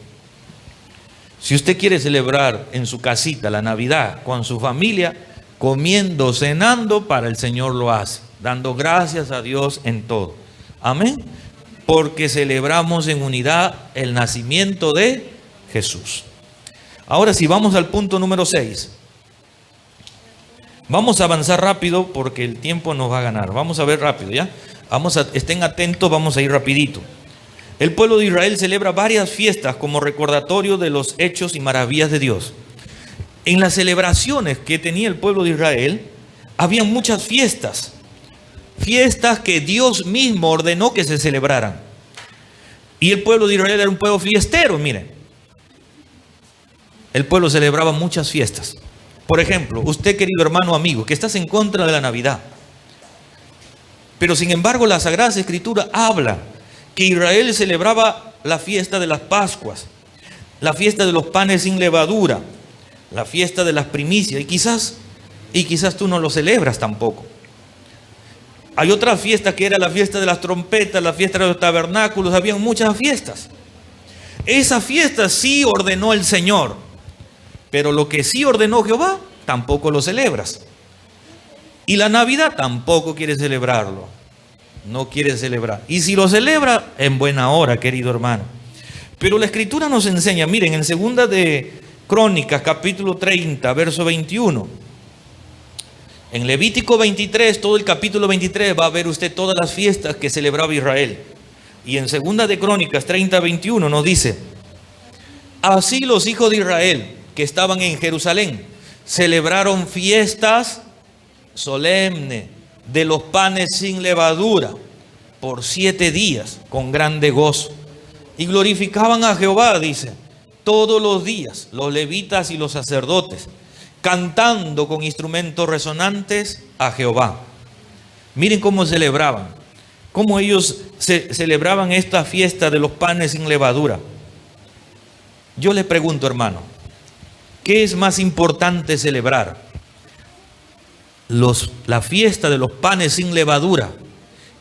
Si usted quiere celebrar en su casita la Navidad con su familia, comiendo, cenando, para el Señor lo hace, dando gracias a Dios en todo. Amén. Porque celebramos en unidad el nacimiento de Jesús. Ahora sí, vamos al punto número 6. Vamos a avanzar rápido porque el tiempo nos va a ganar. Vamos a ver rápido, ¿ya? Estén atentos, vamos a ir rapidito. El pueblo de Israel celebra varias fiestas como recordatorio de los hechos y maravillas de Dios. En las celebraciones que tenía el pueblo de Israel, había muchas fiestas. Fiestas que Dios mismo ordenó que se celebraran. Y el pueblo de Israel era un pueblo fiestero, miren. El pueblo celebraba muchas fiestas. Por ejemplo, usted, querido hermano amigo, que estás en contra de la Navidad. Pero sin embargo, la Sagrada Escritura habla que Israel celebraba la fiesta de las Pascuas, la fiesta de los panes sin levadura, la fiesta de las primicias, y quizás tú no lo celebras tampoco. Hay otra fiesta que era la fiesta de las trompetas, la fiesta de los tabernáculos, había muchas fiestas. Esa fiesta sí ordenó el Señor, pero lo que sí ordenó Jehová, tampoco lo celebras. Y la Navidad tampoco quiere celebrarlo, no quiere celebrar. Y si lo celebra, en buena hora, querido hermano. Pero la Escritura nos enseña, miren, en 2 de Crónicas, capítulo 30, verso 21. En Levítico 23, todo el capítulo 23, va a ver usted todas las fiestas que celebraba Israel. Y en 2 de Crónicas 30, 21 nos dice: así los hijos de Israel que estaban en Jerusalén celebraron fiestas solemnes de los panes sin levadura por 7 días con grande gozo. Y glorificaban a Jehová, dice, todos los días, los levitas y los sacerdotes, cantando con instrumentos resonantes a Jehová. Miren cómo celebraban, cómo ellos celebraban esta fiesta de los panes sin levadura. Yo le pregunto, hermano, ¿qué es más importante celebrar? La fiesta de los panes sin levadura,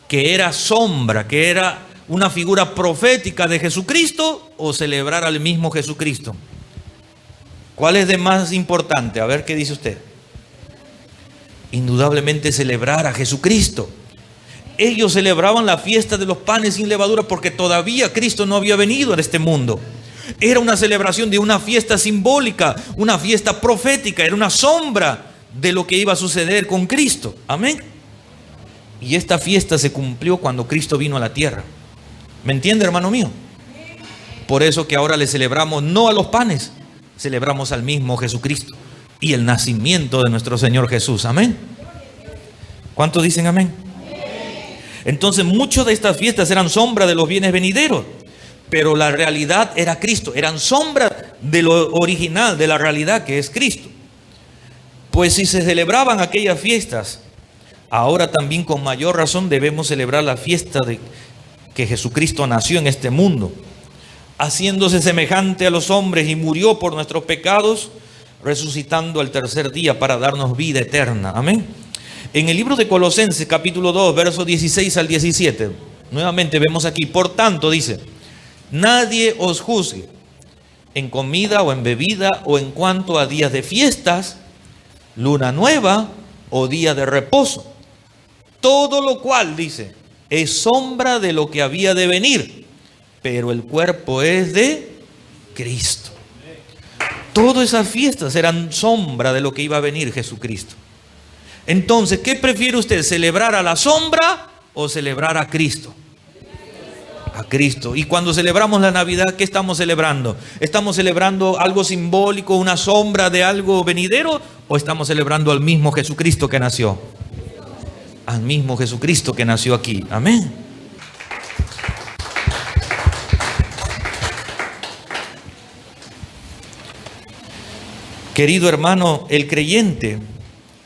que era sombra, que era una figura profética de Jesucristo, o celebrar al mismo Jesucristo? ¿Cuál es de más importante? A ver qué dice usted. Indudablemente celebrar a Jesucristo. Ellos celebraban la fiesta de los panes sin levadura porque todavía Cristo no había venido a este mundo. Era una celebración de una fiesta simbólica, una fiesta profética, era una sombra de lo que iba a suceder con Cristo. Amén. Y esta fiesta se cumplió cuando Cristo vino a la tierra. ¿Me entiende, hermano mío? Por eso que ahora le celebramos no a los panes, celebramos al mismo Jesucristo y el nacimiento de nuestro Señor Jesús. Amén. ¿Cuántos dicen amén? Entonces muchas de estas fiestas eran sombra de los bienes venideros, pero la realidad era Cristo. Eran sombra de lo original, de la realidad que es Cristo. Pues si se celebraban aquellas fiestas, ahora también con mayor razón debemos celebrar la fiesta de que Jesucristo nació en este mundo, haciéndose semejante a los hombres y murió por nuestros pecados, resucitando al tercer día para darnos vida eterna. Amén. En el libro de Colosenses, capítulo 2, versos 16 al 17, nuevamente vemos aquí: por tanto, dice, nadie os juzgue en comida o en bebida o en cuanto a días de fiestas, luna nueva o día de reposo. Todo lo cual, dice, es sombra de lo que había de venir, pero el cuerpo es de Cristo. Todas esas fiestas eran sombra de lo que iba a venir Jesucristo. Entonces, ¿qué prefiere usted? ¿Celebrar a la sombra o celebrar a Cristo? A Cristo. Y cuando celebramos la Navidad, ¿qué estamos celebrando? ¿Estamos celebrando algo simbólico, una sombra de algo venidero? ¿O estamos celebrando al mismo Jesucristo que nació? Al mismo Jesucristo que nació aquí. Amén. Querido hermano, el creyente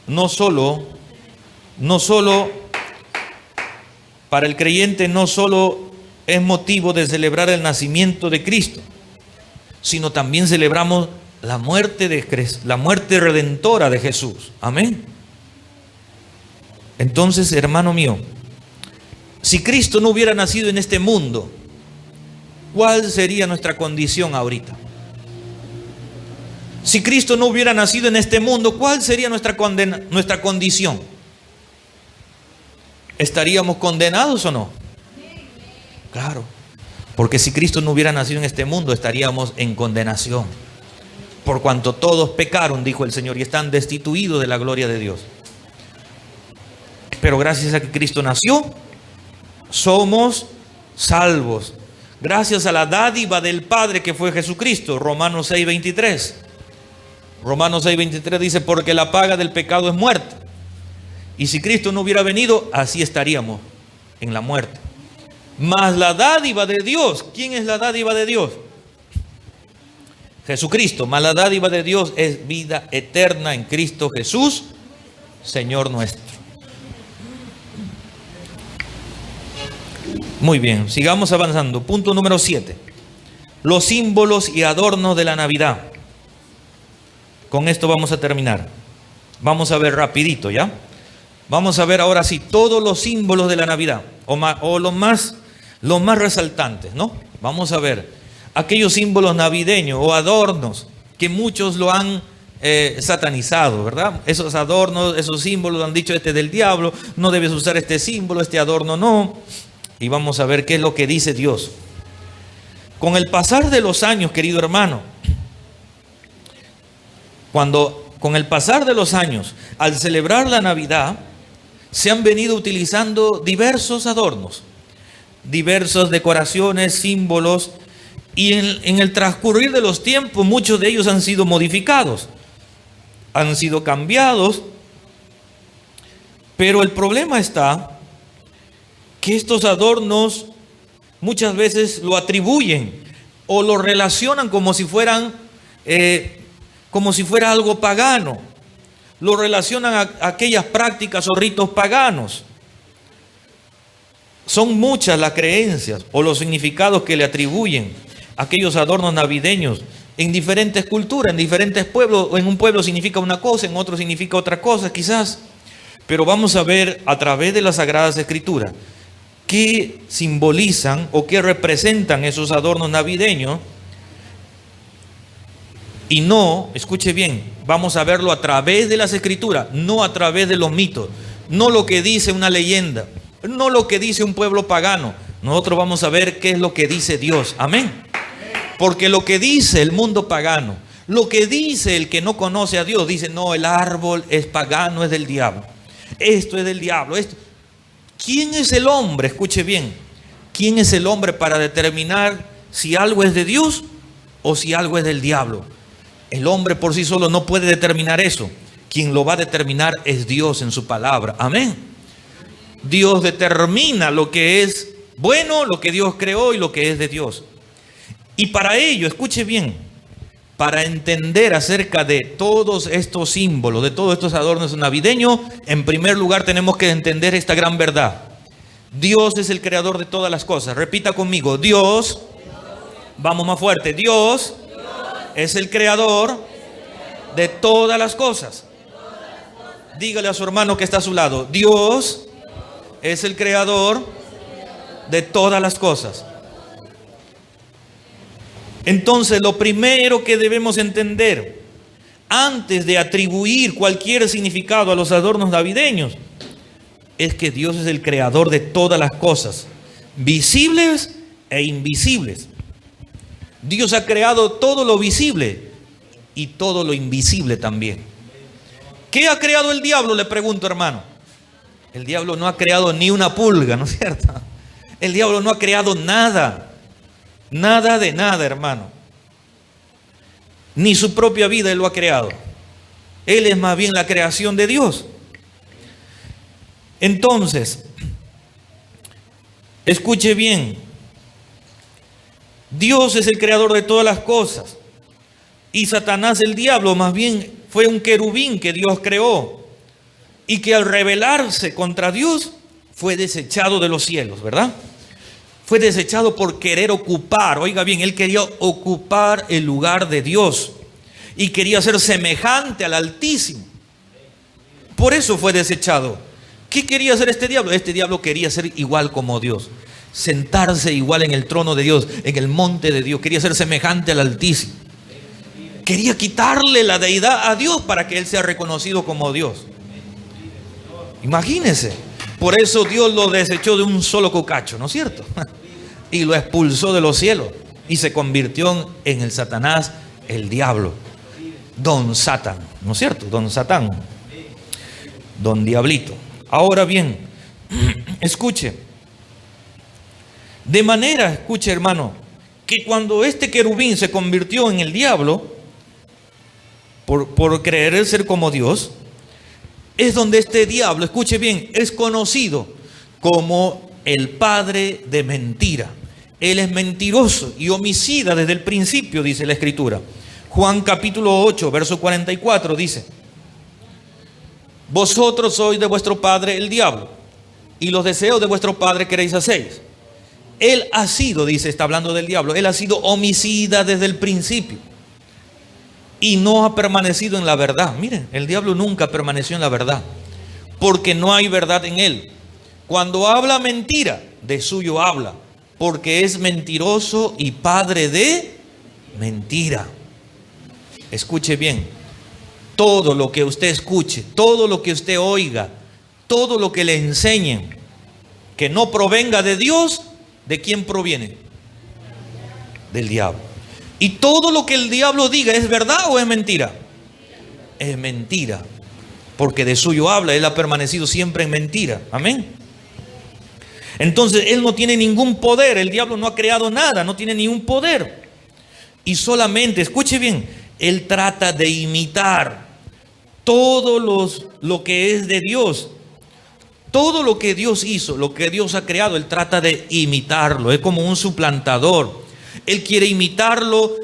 no solo para el creyente no solo es motivo de celebrar el nacimiento de Cristo, sino también celebramos la muerte redentora de Jesús. Amén. Entonces, hermano mío, si Cristo no hubiera nacido en este mundo, ¿cuál sería nuestra condición ahorita? Si Cristo no hubiera nacido en este mundo, ¿cuál sería nuestra condición? ¿Estaríamos condenados o no? Claro, porque si Cristo no hubiera nacido en este mundo, estaríamos en condenación. Por cuanto todos pecaron, dijo el Señor, y están destituidos de la gloria de Dios. Pero gracias a que Cristo nació, somos salvos. Gracias a la dádiva del Padre que fue Jesucristo. Romanos 6:23. Romanos 6:23 dice: porque la paga del pecado es muerte. Y si Cristo no hubiera venido, así estaríamos en la muerte. Mas la dádiva de Dios, ¿quién es la dádiva de Dios? Jesucristo. Mas la dádiva de Dios es vida eterna en Cristo Jesús, Señor nuestro. Muy bien, sigamos avanzando. Punto número 7. Los símbolos y adornos de la Navidad. Con esto vamos a terminar. Vamos a ver rapidito, ¿ya? Vamos a ver ahora sí todos los símbolos de la Navidad, o los más resaltantes, ¿no? Vamos a ver aquellos símbolos navideños o adornos que muchos lo han satanizado, ¿verdad? Esos adornos, esos símbolos han dicho: este es del diablo, no debes usar este símbolo, este adorno no. Y vamos a ver qué es lo que dice Dios. Con el pasar de los años, querido hermano, con el pasar de los años, al celebrar la Navidad, se han venido utilizando diversos adornos, diversas decoraciones, símbolos, y en el transcurrir de los tiempos muchos de ellos han sido modificados, han sido cambiados, pero el problema está que estos adornos muchas veces lo atribuyen o lo relacionan como si fuera algo pagano. Lo relacionan a aquellas prácticas o ritos paganos. Son muchas las creencias o los significados que le atribuyen a aquellos adornos navideños en diferentes culturas, en diferentes pueblos. En un pueblo significa una cosa, en otro significa otra cosa, quizás. Pero vamos a ver a través de las Sagradas Escrituras qué simbolizan o qué representan esos adornos navideños. Y no, escuche bien, vamos a verlo a través de las Escrituras, no a través de los mitos, no lo que dice una leyenda, no lo que dice un pueblo pagano. Nosotros vamos a ver qué es lo que dice Dios. Amén. Porque lo que dice el mundo pagano, lo que dice el que no conoce a Dios, dice: no, el árbol es pagano, es del diablo. Esto es del diablo. ¿Quién es el hombre? Escuche bien. ¿Quién es el hombre para determinar si algo es de Dios o si algo es del diablo? El hombre por sí solo no puede determinar eso. Quien lo va a determinar es Dios en su palabra. Amén. Dios determina lo que es bueno, lo que Dios creó y lo que es de Dios. Y para ello, escuche bien, para entender acerca de todos estos símbolos, de todos estos adornos navideños, en primer lugar tenemos que entender esta gran verdad. Dios es el creador de todas las cosas. Repita conmigo: Dios, vamos más fuerte, Dios es el creador de todas las cosas. Dígale a su hermano que está a su lado: Dios es el creador de todas las cosas. Entonces, lo primero que debemos entender antes de atribuir cualquier significado a los adornos navideños es que Dios es el creador de todas las cosas, visibles e invisibles. Dios ha creado todo lo visible y todo lo invisible también. ¿Qué ha creado el diablo? Le pregunto, hermano. El diablo no ha creado ni una pulga, ¿no es cierto? El diablo no ha creado nada. Nada de nada, hermano. Ni su propia vida él lo ha creado. Él es más bien la creación de Dios. Entonces, escuche bien. Dios es el creador de todas las cosas. Y Satanás, el diablo, más bien fue un querubín que Dios creó. Y que al rebelarse contra Dios fue desechado de los cielos, ¿verdad? Fue desechado por querer ocupar, oiga bien, él quería ocupar el lugar de Dios y quería ser semejante al Altísimo. Por eso fue desechado. ¿Qué quería hacer este diablo? Este diablo quería ser igual como Dios, sentarse igual en el trono de Dios, en el monte de Dios. Quería ser semejante al Altísimo. Quería quitarle la deidad a Dios para que él sea reconocido como Dios. Imagínense. Por eso Dios lo desechó de un solo cocacho, ¿no es cierto? Y lo expulsó de los cielos y se convirtió en el Satanás, el diablo, Don Satán, ¿no es cierto? Don Satán, Don Diablito. Ahora bien, escuche, de manera, escuche hermano, que cuando este querubín se convirtió en el diablo, por creer ser como Dios, es donde este diablo, escuche bien, es conocido como el padre de mentira. Él es mentiroso y homicida desde el principio, dice la Escritura. Juan capítulo 8, verso 44 dice: vosotros sois de vuestro padre el diablo, y los deseos de vuestro padre queréis hacer. Él ha sido, dice, está hablando del diablo, él ha sido homicida desde el principio. y no ha permanecido en la verdad. Miren, el diablo nunca permaneció en la verdad, porque no hay verdad en él. Cuando habla mentira, de suyo habla, porque es mentiroso y padre de mentira. Escuche bien, todo lo que usted escuche, todo lo que usted oiga, todo lo que le enseñen, que no provenga de Dios, ¿de quién proviene? Del diablo. Y todo lo que el diablo diga, ¿es verdad o es mentira? Es mentira, porque de suyo habla. Él ha permanecido siempre en mentira. Amén. Entonces él no tiene ningún poder. El diablo no ha creado nada, no tiene ningún poder. Y solamente, escuche bien, él trata de imitar todo lo que es de Dios. Todo lo que Dios hizo, lo que Dios ha creado, él trata de imitarlo. Es como un suplantador. Él quiere imitarlo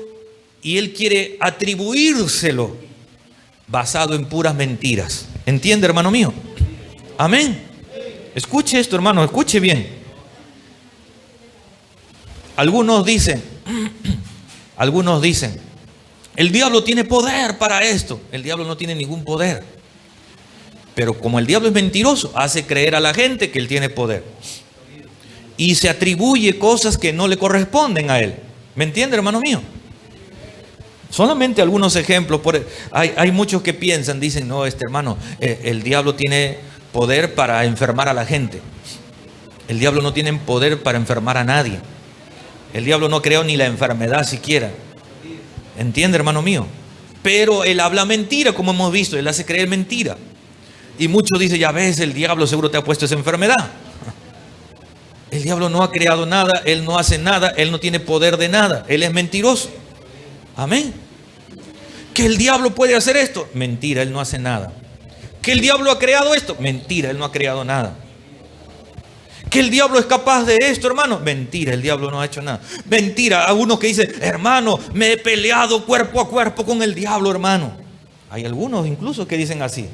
y él quiere atribuírselo basado en puras mentiras. ¿Entiende, hermano mío? Amén. Escuche esto, hermano, escuche bien. Algunos dicen, el diablo tiene poder para esto. El diablo no tiene ningún poder. Pero como el diablo es mentiroso, hace creer a la gente que él tiene poder. Y se atribuye cosas que no le corresponden a él. ¿Me entiende, hermano mío? Solamente algunos ejemplos. Hay muchos que piensan, dicen, no, hermano, el diablo tiene poder para enfermar a la gente. El diablo no tiene poder para enfermar a nadie. El diablo no creó ni la enfermedad siquiera. ¿Entiende, hermano mío? Pero él habla mentira, como hemos visto. Él hace creer mentira. Y muchos dicen, ya ves, el diablo seguro te ha puesto esa enfermedad. El diablo no ha creado nada, él no hace nada, él no tiene poder de nada. Él es mentiroso. Amén. ¿Que el diablo puede hacer esto? Mentira, él no hace nada. ¿Que el diablo ha creado esto? Mentira, él no ha creado nada. ¿Que el diablo es capaz de esto, hermano? Mentira, el diablo no ha hecho nada. Mentira, algunos que dicen, hermano, me he peleado cuerpo a cuerpo con el diablo, hermano. Hay algunos incluso que dicen así.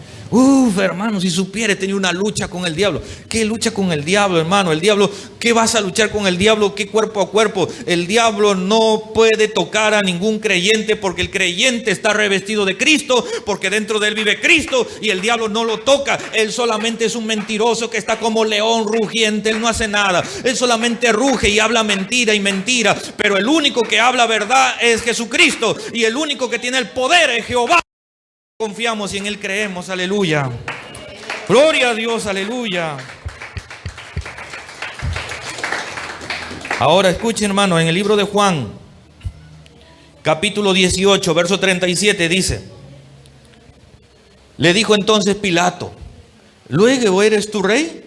Hermano, si supiera, he tenido una lucha con el diablo. ¿Qué lucha con el diablo, hermano? El diablo, ¿qué vas a luchar con el diablo? ¿Qué cuerpo a cuerpo? El diablo no puede tocar a ningún creyente, porque el creyente está revestido de Cristo, porque dentro de él vive Cristo, y el diablo no lo toca. Él solamente es un mentiroso que está como león rugiente. Él no hace nada. Él solamente ruge y habla mentira y mentira. Pero el único que habla verdad es Jesucristo, y el único que tiene el poder es Jehová. Confiamos y en él creemos, aleluya. Gloria a Dios, aleluya. Ahora escuchen, hermano, en el libro de Juan, capítulo 18, verso 37, dice: le dijo entonces Pilato, ¿luego eres tu rey?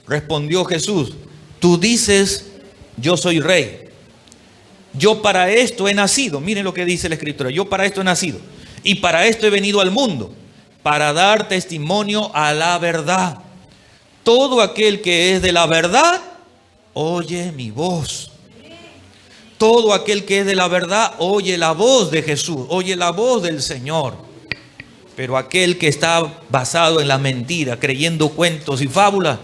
Respondió Jesús, tú dices, yo soy rey. Yo para esto he nacido. Miren lo que dice la Escritura. Yo para esto he nacido. Y para esto he venido al mundo, para dar testimonio a la verdad. Todo aquel que es de la verdad, oye mi voz. Todo aquel que es de la verdad, oye la voz de Jesús, oye la voz del Señor. Pero aquel que está basado en la mentira, creyendo cuentos y fábulas,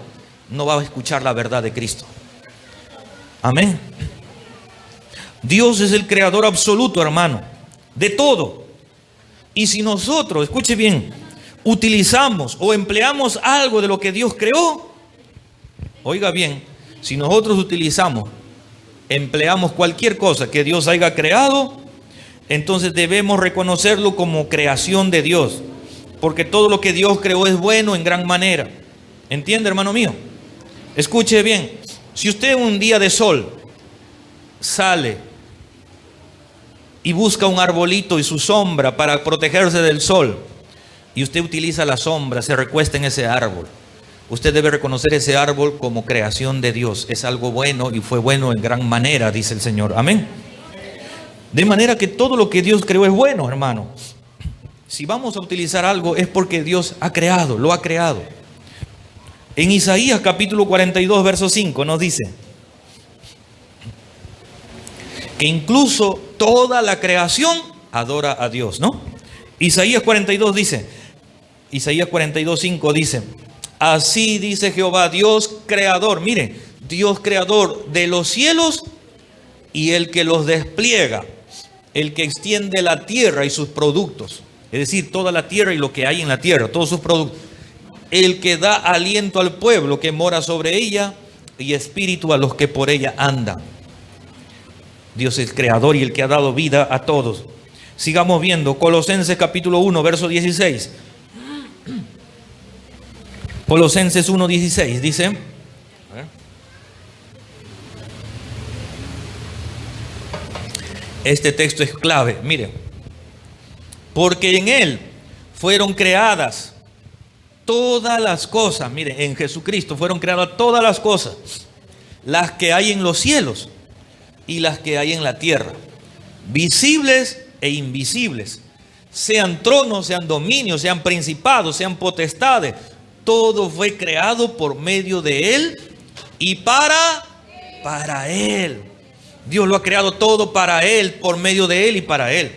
no va a escuchar la verdad de Cristo. Amén. Dios es el creador absoluto, hermano, de todo. Y si nosotros, escuche bien, utilizamos o empleamos algo de lo que Dios creó, oiga bien, si nosotros empleamos cualquier cosa que Dios haya creado, entonces debemos reconocerlo como creación de Dios, porque todo lo que Dios creó es bueno en gran manera. ¿Entiende, hermano mío? Escuche bien, si usted un día de sol sale y busca un arbolito y su sombra para protegerse del sol, y usted utiliza la sombra, se recuesta en ese árbol, usted debe reconocer ese árbol como creación de Dios. Es algo bueno y fue bueno en gran manera, dice el Señor. Amén. De manera que todo lo que Dios creó es bueno, hermano. Si vamos a utilizar algo es porque Dios ha creado, lo ha creado. En Isaías capítulo 42, verso 5 nos dice que incluso toda la creación adora a Dios, ¿no? Isaías 42 dice, Isaías 42, 5 dice: así dice Jehová, Dios creador, mire, Dios creador de los cielos y el que los despliega, el que extiende la tierra y sus productos, es decir, toda la tierra y lo que hay en la tierra, todos sus productos, el que da aliento al pueblo que mora sobre ella y espíritu a los que por ella andan. Dios es creador y el que ha dado vida a todos. Sigamos viendo Colosenses capítulo 1, verso 16. Colosenses 1, 16 dice: este texto es clave, mire. Porque en Él fueron creadas todas las cosas. Mire, en Jesucristo fueron creadas todas las cosas, las que hay en los cielos y las que hay en la tierra, visibles e invisibles, sean tronos, sean dominios, sean principados, sean potestades. Todo fue creado por medio de Él y para Él. Dios lo ha creado todo para Él, por medio de Él y para Él.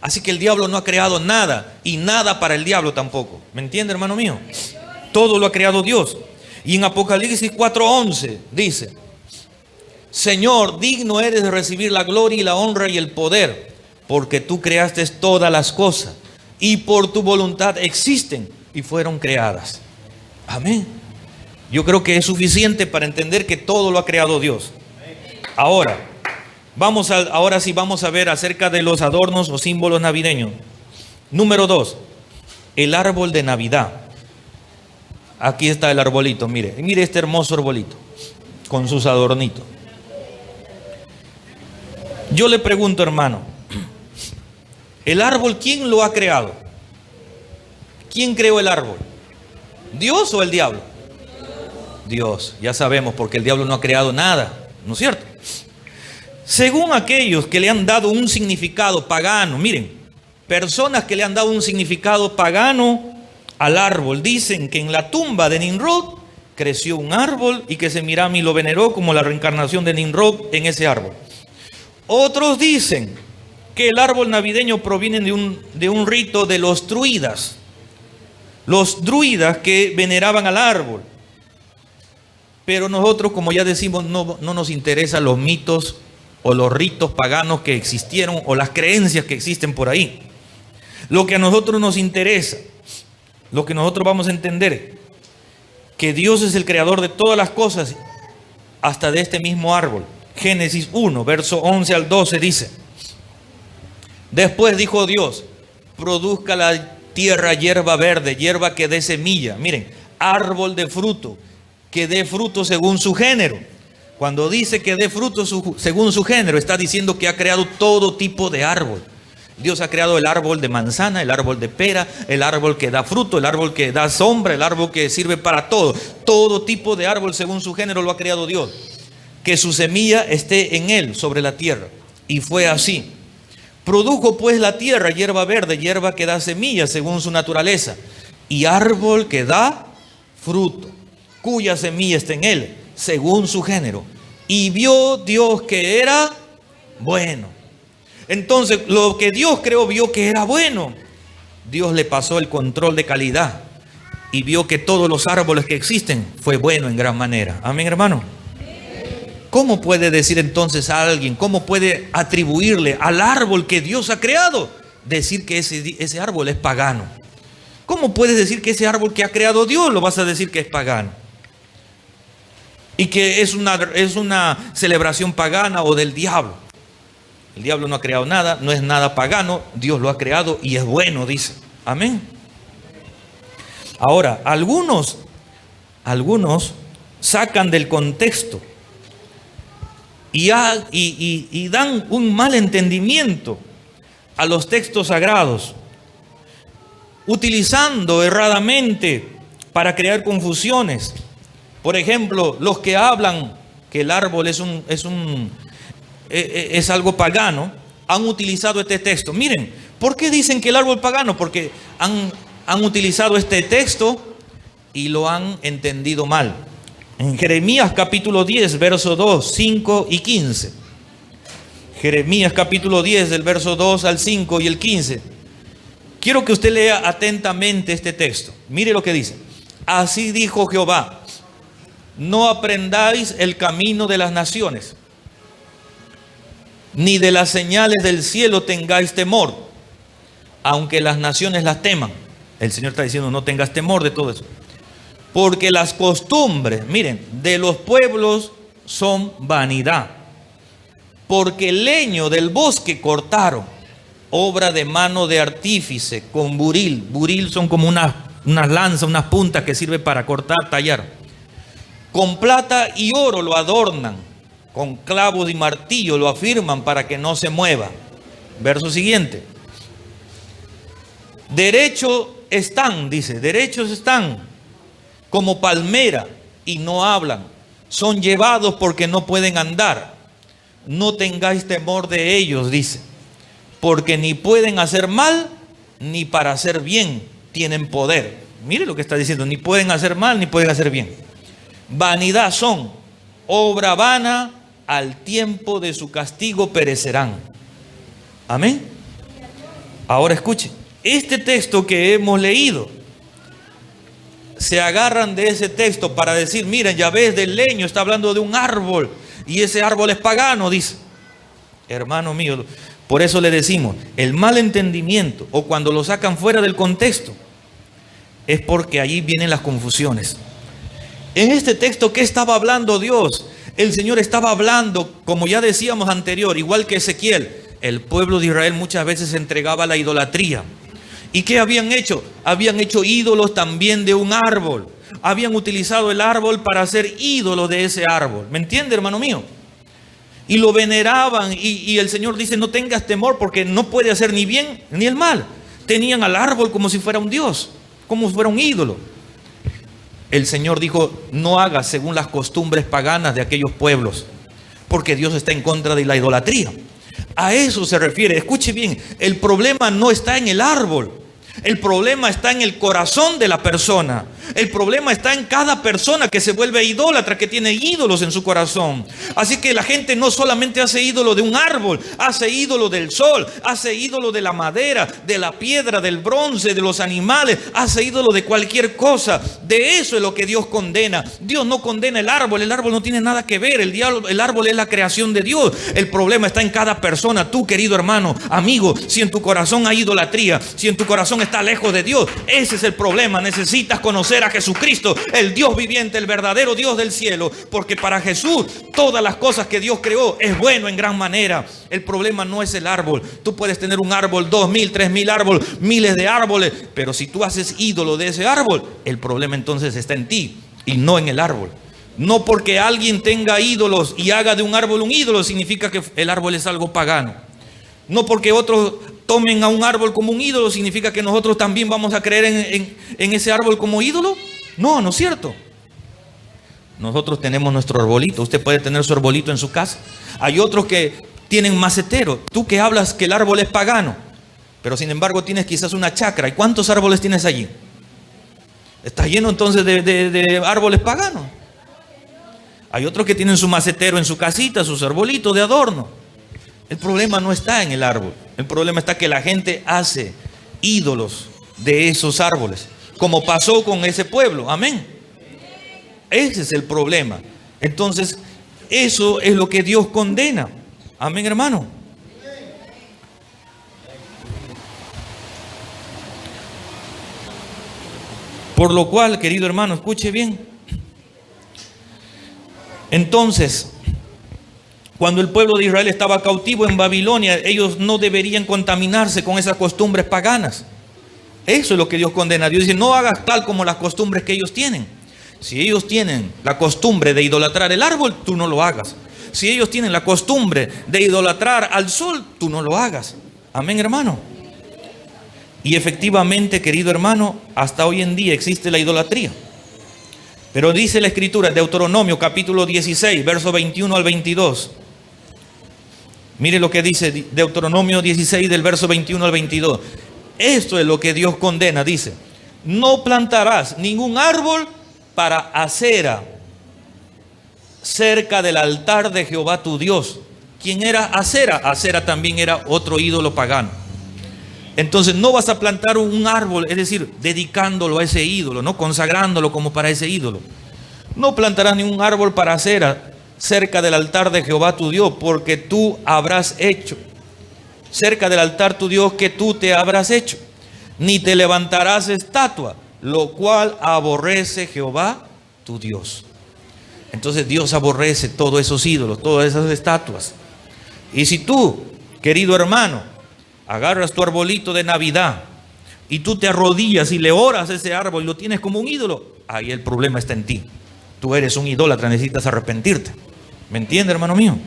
Así que el diablo no ha creado nada y nada para el diablo tampoco. ¿Me entiende, hermano mío? Todo lo ha creado Dios. Y en Apocalipsis 4:11 dice: Señor, digno eres de recibir la gloria y la honra y el poder, porque tú creaste todas las cosas y por tu voluntad existen y fueron creadas. Amén. Yo creo que es suficiente para entender que todo lo ha creado Dios. Ahora sí vamos a ver acerca de los adornos o símbolos navideños. Número 2, el árbol de Navidad. Aquí está el arbolito, mire este hermoso arbolito con sus adornitos. Yo le pregunto, hermano, ¿el árbol quién lo ha creado? ¿Quién creó el árbol? ¿Dios o el diablo? Dios, ya sabemos, porque el diablo no ha creado nada, ¿no es cierto? Según aquellos que le han dado un significado pagano, miren, personas que le han dado un significado pagano al árbol, dicen que en la tumba de Nimrod creció un árbol y que Semirami lo veneró como la reencarnación de Nimrod en ese árbol. Otros dicen que el árbol navideño proviene de un rito de los druidas que veneraban al árbol. Pero nosotros, como ya decimos, no nos interesan los mitos o los ritos paganos que existieron o las creencias que existen por ahí. Lo que a nosotros nos interesa, lo que nosotros vamos a entender, que Dios es el creador de todas las cosas, hasta de este mismo árbol. Génesis 1, verso 11 al 12 dice: después dijo Dios, produzca la tierra hierba verde, hierba que dé semilla. Miren, árbol de fruto, que dé fruto según su género. Cuando dice que dé fruto según su género, está diciendo que ha creado todo tipo de árbol. Dios ha creado el árbol de manzana, el árbol de pera, el árbol que da fruto, el árbol que da sombra, el árbol que sirve para todo. Todo tipo de árbol según su género lo ha creado Dios. Que su semilla esté en él, sobre la tierra. Y fue así. Produjo pues la tierra hierba verde, hierba que da semilla según su naturaleza, y árbol que da fruto, cuya semilla está en él, según su género. Y vio Dios que era bueno. Entonces, lo que Dios creó, vio que era bueno. Dios le pasó el control de calidad y vio que todos los árboles que existen fue bueno en gran manera. Amén, hermano. ¿Cómo puede decir entonces a alguien, cómo puede atribuirle al árbol que Dios ha creado, decir que ese árbol es pagano? ¿Cómo puedes decir que ese árbol que ha creado Dios lo vas a decir que es pagano? Y que es una celebración pagana o del diablo. El diablo no ha creado nada, no es nada pagano, Dios lo ha creado y es bueno, dice. Amén. Ahora, algunos sacan del contexto y dan un mal entendimiento a los textos sagrados, utilizando erradamente para crear confusiones. Por ejemplo, los que hablan que el árbol es algo pagano, han utilizado este texto. Miren, ¿por qué dicen que el árbol es pagano? Porque han utilizado este texto y lo han entendido mal. En Jeremías capítulo 10, verso 2, 5 y 15. Jeremías capítulo 10, del verso 2 al 5 y el 15. Quiero que usted lea atentamente este texto. Mire lo que dice. Así dijo Jehová: no aprendáis el camino de las naciones, ni de las señales del cielo tengáis temor, aunque las naciones las teman. El Señor está diciendo, no tengas temor de todo eso. Porque las costumbres, miren, de los pueblos son vanidad. Porque el leño del bosque cortaron, obra de mano de artífice, con buril. Buril son como unas lanzas, unas puntas que sirven para cortar, tallar. Con plata y oro lo adornan, con clavos y martillo lo afirman para que no se mueva. Verso siguiente. Derechos están, dice, derechos están como palmera y no hablan. Son llevados porque no pueden andar. No tengáis temor de ellos, dice, porque ni pueden hacer mal, ni para hacer bien tienen poder. Mire lo que está diciendo, ni pueden hacer mal, ni pueden hacer bien. Vanidad son, obra vana, al tiempo de su castigo perecerán. Amén. Ahora escuchen, este texto que hemos leído, se agarran de ese texto para decir, miren, ya ves, del leño está hablando de un árbol, y ese árbol es pagano, dice. Hermano mío, por eso le decimos, el mal entendimiento, o cuando lo sacan fuera del contexto, es porque allí vienen las confusiones. En este texto, ¿qué estaba hablando Dios? El Señor estaba hablando, como ya decíamos anterior, igual que Ezequiel, el pueblo de Israel muchas veces se entregaba a la idolatría. ¿Y qué habían hecho? Habían hecho ídolos también de un árbol. Habían utilizado el árbol para hacer ídolos de ese árbol. ¿Me entiende, hermano mío? Y lo veneraban y el Señor dice, no tengas temor porque no puede hacer ni bien ni el mal. Tenían al árbol como si fuera un dios, como si fuera un ídolo. El Señor dijo, no hagas según las costumbres paganas de aquellos pueblos, porque Dios está en contra de la idolatría. A eso se refiere. Escuche bien, el problema no está en el árbol. El problema está en el corazón de la persona. El problema está en cada persona que se vuelve idólatra, que tiene ídolos en su corazón. Así que la gente no solamente hace ídolo de un árbol, hace ídolo del sol, hace ídolo de la madera, de la piedra, del bronce, de los animales, hace ídolo de cualquier cosa. De eso es lo que Dios condena. Dios no condena el árbol no tiene nada que ver. El árbol es la creación de Dios. El problema está en cada persona. Tú, querido hermano, amigo, si en tu corazón hay idolatría, si en tu corazón está lejos de Dios, ese es el problema. Necesitas conocer a Jesucristo, el Dios viviente, el verdadero Dios del cielo, porque para Jesús todas las cosas que Dios creó es bueno en gran manera. El problema no es el árbol. Tú puedes tener un árbol, 2,000, 3,000 árboles, miles de árboles, pero si tú haces ídolo de ese árbol, el problema entonces está en ti y no en el árbol. No porque alguien tenga ídolos y haga de un árbol un ídolo significa que el árbol es algo pagano. No porque otros tomen a un árbol como un ídolo significa que nosotros también vamos a creer en ese árbol como ídolo. No, no es cierto. Nosotros tenemos nuestro arbolito. Usted puede tener su arbolito en su casa. Hay otros que tienen macetero. Tú que hablas que el árbol es pagano, pero sin embargo tienes quizás una chacra. ¿Y cuántos árboles tienes allí? Está lleno entonces de árboles paganos. Hay otros que tienen su macetero en su casita, sus arbolitos de adorno. El problema no está en el árbol. El problema está que la gente hace ídolos de esos árboles, como pasó con ese pueblo. Amén. Ese es el problema. Entonces, eso es lo que Dios condena. Amén, hermano. Por lo cual, querido hermano, escuche bien. Entonces, cuando el pueblo de Israel estaba cautivo en Babilonia, ellos no deberían contaminarse con esas costumbres paganas. Eso es lo que Dios condena. Dios dice, no hagas tal como las costumbres que ellos tienen. Si ellos tienen la costumbre de idolatrar el árbol, tú no lo hagas. Si ellos tienen la costumbre de idolatrar al sol, tú no lo hagas. Amén, hermano. Y efectivamente, querido hermano, hasta hoy en día existe la idolatría. Pero dice la Escritura, Deuteronomio capítulo 16, verso 21 al 22. Mire lo que dice Deuteronomio 16 del verso 21 al 22. Esto es lo que Dios condena, dice: no plantarás ningún árbol para acera cerca del altar de Jehová tu Dios. ¿Quién era Acera? Acera también era otro ídolo pagano. Entonces no vas a plantar un árbol, es decir, dedicándolo a ese ídolo, no consagrándolo como para ese ídolo. No plantarás ningún árbol para Acera cerca del altar de Jehová tu Dios, porque tú habrás hecho. Cerca del altar tu Dios que tú te habrás hecho. Ni te levantarás estatua, lo cual aborrece Jehová tu Dios. Entonces Dios aborrece todos esos ídolos, todas esas estatuas. Y si tú, querido hermano, agarras tu arbolito de Navidad y tú te arrodillas y le oras a ese árbol y lo tienes como un ídolo, ahí el problema está en ti. Tú eres un idólatra, necesitas arrepentirte. ¿Me entiende, hermano mío?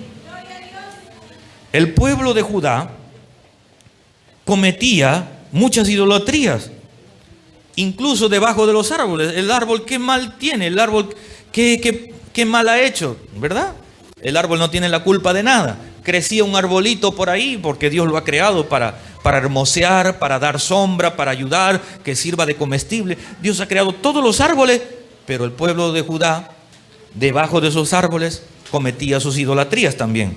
El pueblo de Judá cometía muchas idolatrías, incluso debajo de los árboles. El árbol, ¿qué mal tiene? El árbol, ¿qué mal ha hecho? ¿Verdad? El árbol no tiene la culpa de nada. Crecía un arbolito por ahí porque Dios lo ha creado para hermosear, para dar sombra, para ayudar, que sirva de comestible. Dios ha creado todos los árboles, pero el pueblo de Judá, debajo de esos árboles, cometía sus idolatrías también.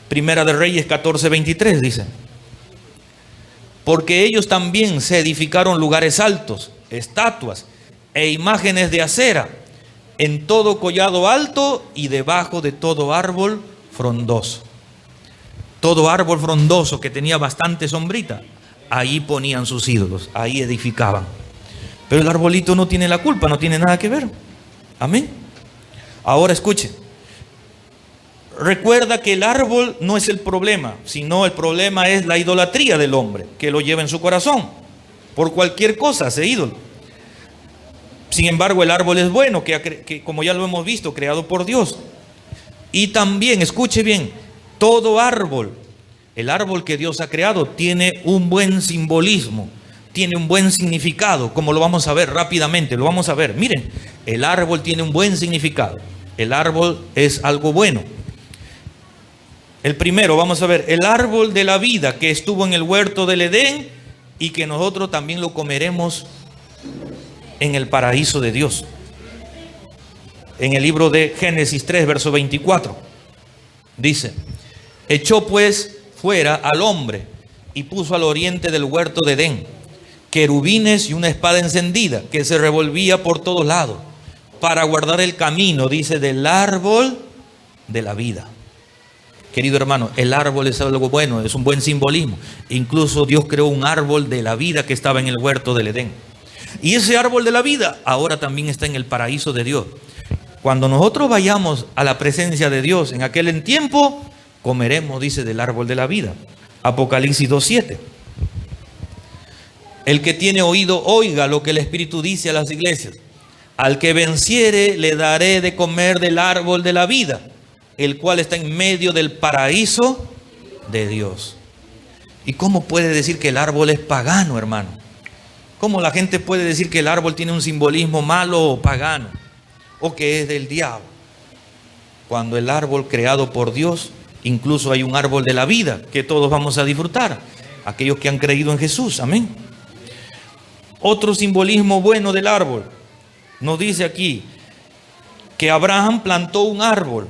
Primera de Reyes 14:23 dice: porque ellos también se edificaron lugares altos, estatuas e imágenes de acera, en todo collado alto y debajo de todo árbol frondoso. Todo árbol frondoso que tenía bastante sombrita, ahí ponían sus ídolos, ahí edificaban. Pero el arbolito no tiene la culpa, no tiene nada que ver. Amén. Ahora escuche. Recuerda que el árbol no es el problema, sino el problema es la idolatría del hombre, que lo lleva en su corazón. Por cualquier cosa hace ídolo. Sin embargo, el árbol es bueno, que como ya lo hemos visto, creado por Dios. Y también, escuche bien, todo árbol, el árbol que Dios ha creado, tiene un buen simbolismo, tiene un buen significado, como lo vamos a ver rápidamente, lo vamos a ver. Miren, el árbol tiene un buen significado, el árbol es algo bueno. El primero, vamos a ver, el árbol de la vida que estuvo en el huerto del Edén y que nosotros también lo comeremos en el paraíso de Dios. En el libro de Génesis 3, verso 24, dice: echó pues fuera al hombre y puso al oriente del huerto de Edén querubines y una espada encendida que se revolvía por todos lados para guardar el camino, dice, del árbol de la vida. Querido hermano, el árbol es algo bueno, es un buen simbolismo. Incluso Dios creó un árbol de la vida que estaba en el huerto del Edén. Y ese árbol de la vida ahora también está en el paraíso de Dios. Cuando nosotros vayamos a la presencia de Dios en aquel tiempo, comeremos, dice, del árbol de la vida. Apocalipsis 2:7. El que tiene oído, oiga lo que el Espíritu dice a las iglesias. Al que venciere, le daré de comer del árbol de la vida, el cual está en medio del paraíso de Dios. ¿Y cómo puede decir que el árbol es pagano, hermano? ¿Cómo la gente puede decir que el árbol tiene un simbolismo malo o pagano? O que es del diablo. Cuando el árbol creado por Dios, incluso hay un árbol de la vida que todos vamos a disfrutar. Aquellos que han creído en Jesús, amén. Otro simbolismo bueno del árbol. Nos dice aquí que Abraham plantó un árbol.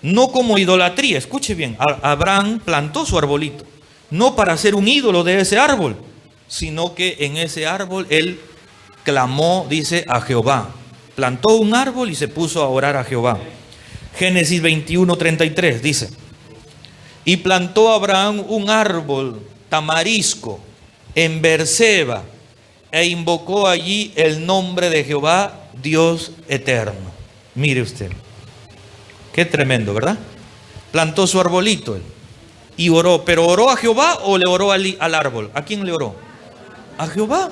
No como idolatría, escuche bien, Abraham plantó su arbolito, no para ser un ídolo de ese árbol, sino que en ese árbol él clamó, dice, a Jehová. Plantó un árbol y se puso a orar a Jehová. Génesis 21:33 dice: y plantó Abraham un árbol tamarisco en Berseba e invocó allí el nombre de Jehová, Dios eterno. Mire usted. Qué tremendo, ¿verdad? Plantó su arbolito él y oró. ¿Pero oró a Jehová o le oró al árbol? ¿A quién le oró? A Jehová.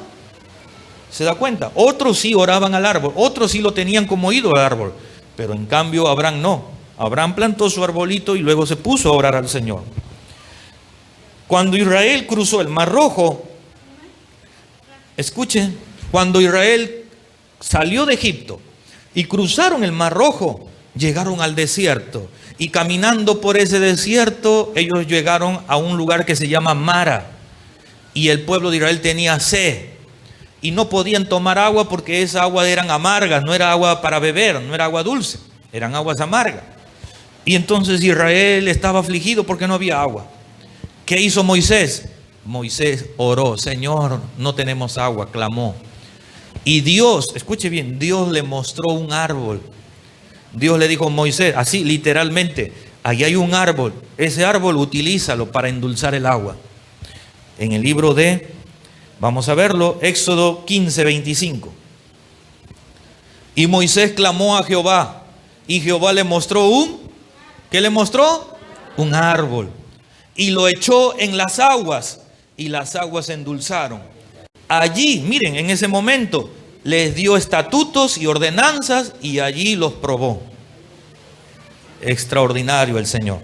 ¿Se da cuenta? Otros sí oraban al árbol, otros sí lo tenían como ídolo al árbol, pero en cambio Abraham no. Abraham plantó su arbolito y luego se puso a orar al Señor. Cuando Israel cruzó el Mar Rojo, escuchen, cuando Israel salió de Egipto y cruzaron el Mar Rojo, llegaron al desierto, y caminando por ese desierto ellos llegaron a un lugar que se llama Mara, y el pueblo de Israel tenía sed y no podían tomar agua porque esas aguas eran amargas, no era agua para beber, no era agua dulce, eran aguas amargas. Y entonces Israel estaba afligido porque no había agua. ¿Qué hizo Moisés? Moisés oró: Señor, no tenemos agua, clamó. Y Dios, escuche bien, Dios le mostró un árbol. Dios le dijo a Moisés, así literalmente, ahí hay un árbol, ese árbol utilízalo para endulzar el agua. En el libro de, vamos a verlo, Éxodo 15, 25. Y Moisés clamó a Jehová, y Jehová le mostró ¿qué le mostró? Un árbol. Y lo echó en las aguas, y las aguas se endulzaron. Allí, miren, en ese momento, les dio estatutos y ordenanzas, y allí los probó. Extraordinario el Señor.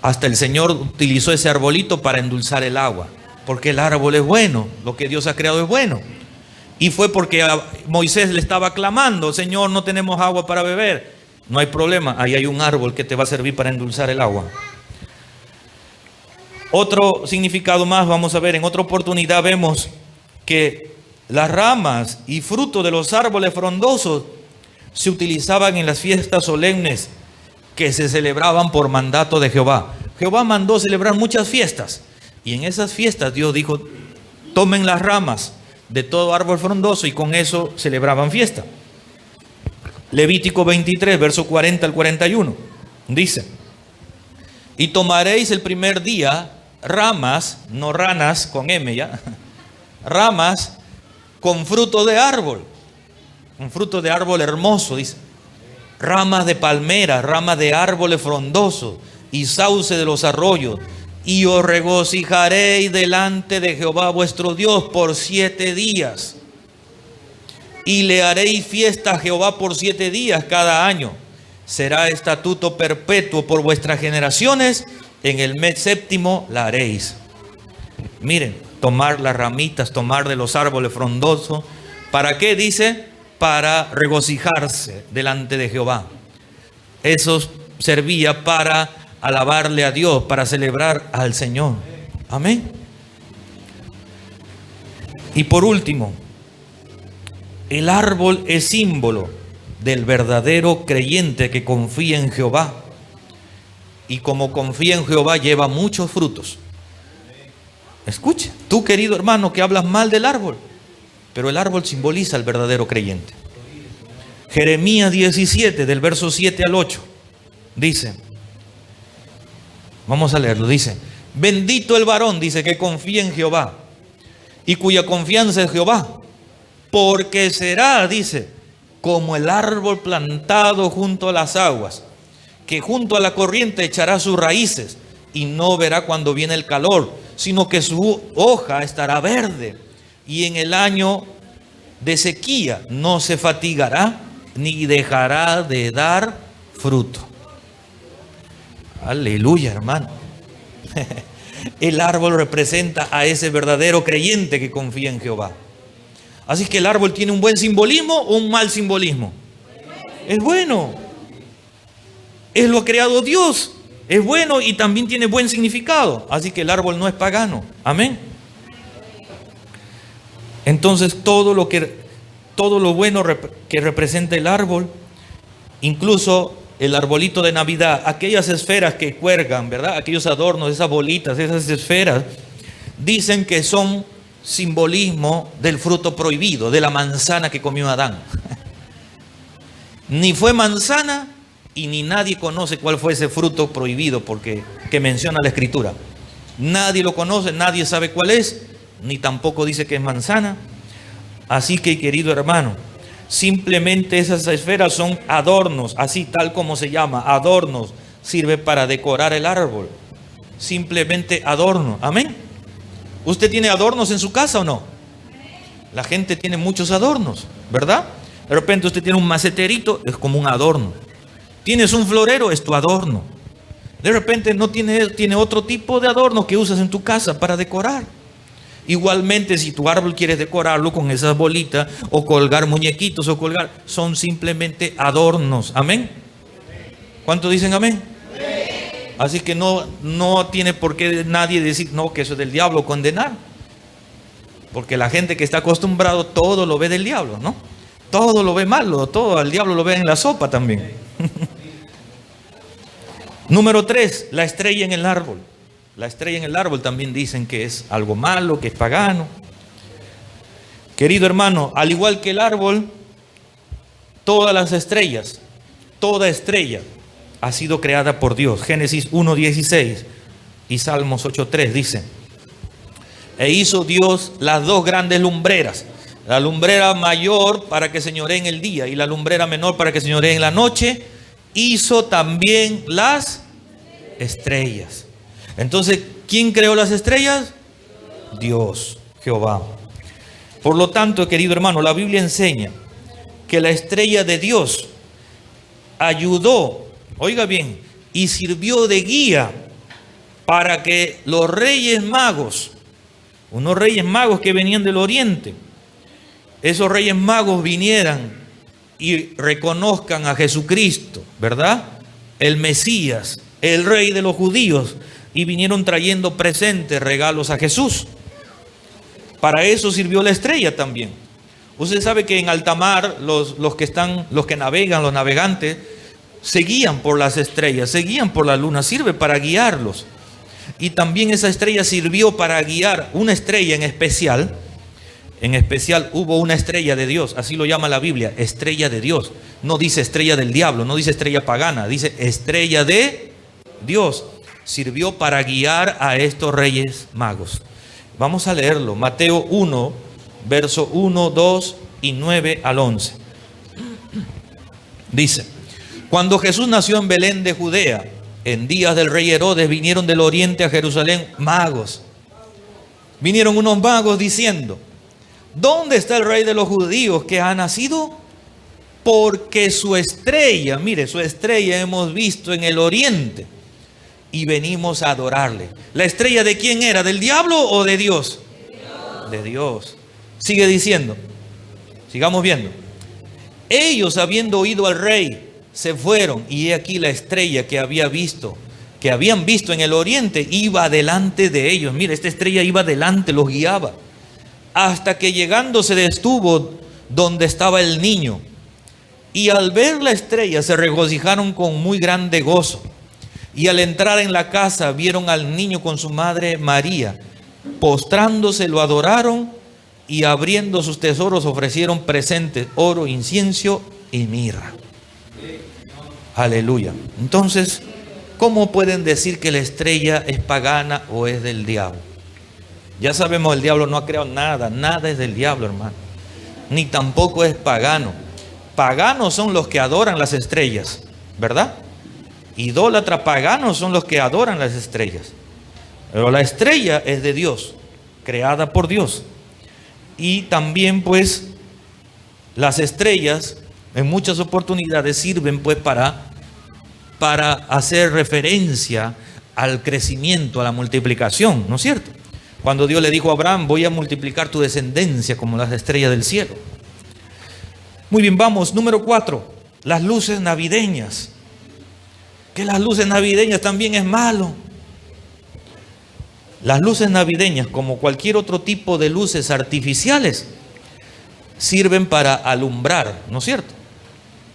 Hasta el Señor utilizó ese arbolito para endulzar el agua, porque el árbol es bueno, lo que Dios ha creado es bueno. Y fue porque a Moisés le estaba clamando, Señor, no tenemos agua para beber. No hay problema, ahí hay un árbol que te va a servir para endulzar el agua. Otro significado más, vamos a ver, en otra oportunidad vemos que las ramas y frutos de los árboles frondosos se utilizaban en las fiestas solemnes que se celebraban por mandato de Jehová. Jehová mandó celebrar muchas fiestas, y en esas fiestas Dios dijo, tomen las ramas de todo árbol frondoso, y con eso celebraban fiesta. Levítico 23, verso 40 al 41, dice, y tomaréis el primer día ramas, no ranas con M ya, ramas con fruto de árbol, un fruto de árbol hermoso, dice, ramas de palmera, ramas de árboles frondosos y sauce de los arroyos, y os regocijaréis delante de Jehová vuestro Dios por 7 días. Y le haréis fiesta a Jehová por 7 días cada año. Será estatuto perpetuo por vuestras generaciones. En el mes séptimo la haréis. Miren, tomar las ramitas, tomar de los árboles frondosos. ¿Para qué? Dice, para regocijarse delante de Jehová. Eso servía para alabarle a Dios, para celebrar al Señor. Amén. Y por último, el árbol es símbolo del verdadero creyente que confía en Jehová. Y como confía en Jehová, lleva muchos frutos. Escuche, tú querido hermano que hablas mal del árbol, pero el árbol simboliza al verdadero creyente. Jeremías 17, del verso 7 al 8, dice, vamos a leerlo, dice, bendito el varón, dice, que confía en Jehová y cuya confianza es Jehová, porque será, dice, como el árbol plantado junto a las aguas, que junto a la corriente echará sus raíces y no verá cuando viene el calor, sino que su hoja estará verde, y en el año de sequía no se fatigará ni dejará de dar fruto. Aleluya, hermano. El árbol representa a ese verdadero creyente que confía en Jehová. Así que el árbol tiene un buen simbolismo o un mal simbolismo. Es bueno. Es lo ha creado Dios. Es bueno y también tiene buen significado. Así que el árbol no es pagano. Amén. Entonces todo lo bueno que representa el árbol, incluso el arbolito de Navidad, aquellas esferas que cuelgan, ¿verdad? Aquellos adornos, esas bolitas, esas esferas, dicen que son simbolismo del fruto prohibido, de la manzana que comió Adán. Ni fue manzana y ni nadie conoce cuál fue ese fruto prohibido que menciona la Escritura. Nadie lo conoce, nadie sabe cuál es, ni tampoco dice que es manzana. Así que, querido hermano, simplemente esas esferas son adornos, así tal como se llama, adornos, sirve para decorar el árbol. Simplemente adorno. Amén. ¿Usted tiene adornos en su casa o no? La gente tiene muchos adornos, ¿verdad? De repente usted tiene un maceterito, es como un adorno. Tienes un florero, es tu adorno. De repente no tiene otro tipo de adorno que usas en tu casa para decorar. Igualmente, si tu árbol quieres decorarlo con esas bolitas o colgar muñequitos son simplemente adornos. Amén. ¿Cuántos dicen amén? Así que no tiene por qué nadie decir no, que eso es del diablo, condenar. Porque la gente que está acostumbrado todo lo ve del diablo, ¿no? Todo lo ve malo, todo al diablo lo ve en la sopa también. Número 3, la estrella en el árbol. La estrella en el árbol también dicen que es algo malo, que es pagano. Querido hermano, al igual que el árbol, todas las estrellas, toda estrella ha sido creada por Dios. Génesis 1:16 y Salmos 8:3 dice: e hizo Dios las dos grandes lumbreras, la lumbrera mayor para que señoree en el día y la lumbrera menor para que señoree en la noche. Hizo también las estrellas. Entonces, ¿quién creó las estrellas? Dios, Jehová. Por lo tanto, querido hermano, la Biblia enseña que la estrella de Dios ayudó, oiga bien, y sirvió de guía para que los reyes magos, unos reyes magos que venían del oriente, esos reyes magos vinieran y reconozcan a Jesucristo, ¿verdad? El Mesías, el rey de los judíos, y vinieron trayendo presentes, regalos a Jesús. Para eso sirvió la estrella también. Usted sabe que en alta mar los que navegan, los navegantes, se guían por las estrellas, se guían por la luna, sirve para guiarlos. Y también esa estrella sirvió para guiar una estrella en especial. En especial hubo una estrella de Dios, así lo llama la Biblia, estrella de Dios. No dice estrella del diablo, no dice estrella pagana, dice estrella de Dios. Sirvió para guiar a estos reyes magos. Vamos a leerlo, Mateo 1, verso 1, 2 y 9 al 11. Dice: cuando Jesús nació en Belén de Judea, en días del rey Herodes, vinieron del oriente a Jerusalén magos. Vinieron unos magos diciendo: ¿dónde está el rey de los judíos que ha nacido? Porque su estrella, mire, su estrella hemos visto en el oriente y venimos a adorarle. ¿La estrella de quién era? ¿Del diablo o de Dios? De Dios. Sigue diciendo, sigamos viendo. Ellos, habiendo oído al rey, se fueron, y he aquí la estrella que habían visto en el oriente, iba delante de ellos. Mire, esta estrella iba delante, los guiaba, hasta que llegando se detuvo donde estaba el niño. Y al ver la estrella se regocijaron con muy grande gozo. Y al entrar en la casa vieron al niño con su madre María. Postrándose lo adoraron, y abriendo sus tesoros ofrecieron presentes, oro, incienso y mirra. Aleluya. Entonces, ¿cómo pueden decir que la estrella es pagana o es del diablo? Ya sabemos, el diablo no ha creado nada, nada es del diablo, hermano. Ni tampoco es pagano. Paganos son los que adoran las estrellas, ¿verdad? Idólatras, paganos son los que adoran las estrellas. Pero la estrella es de Dios, creada por Dios. Y también pues las estrellas en muchas oportunidades sirven pues para hacer referencia al crecimiento, a la multiplicación, ¿no es cierto? Cuando Dios le dijo a Abraham: voy a multiplicar tu descendencia como las estrellas del cielo. Muy bien, vamos, número 4, las luces navideñas. Que las luces navideñas también es malo. Las luces navideñas, como cualquier otro tipo de luces artificiales, sirven para alumbrar, ¿no es cierto?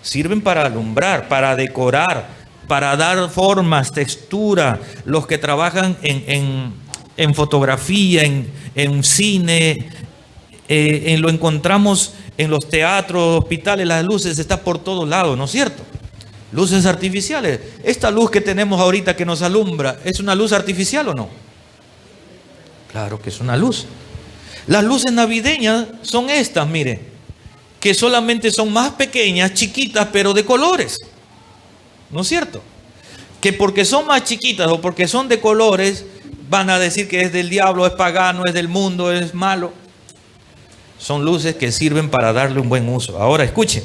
Sirven para alumbrar, para decorar, para dar formas, textura. Los que trabajan en fotografía, en cine, lo encontramos en los teatros, hospitales. Las luces están por todos lados, ¿no es cierto? Luces artificiales. Esta luz que tenemos ahorita que nos alumbra, ¿es una luz artificial o no? Claro que es una luz. Las luces navideñas son estas, mire, que solamente son más pequeñas, chiquitas, pero de colores. ¿No es cierto? Que porque son más chiquitas o porque son de colores, van a decir que es del diablo, es pagano, es del mundo, es malo. Son luces que sirven para darle un buen uso. Ahora escuchen,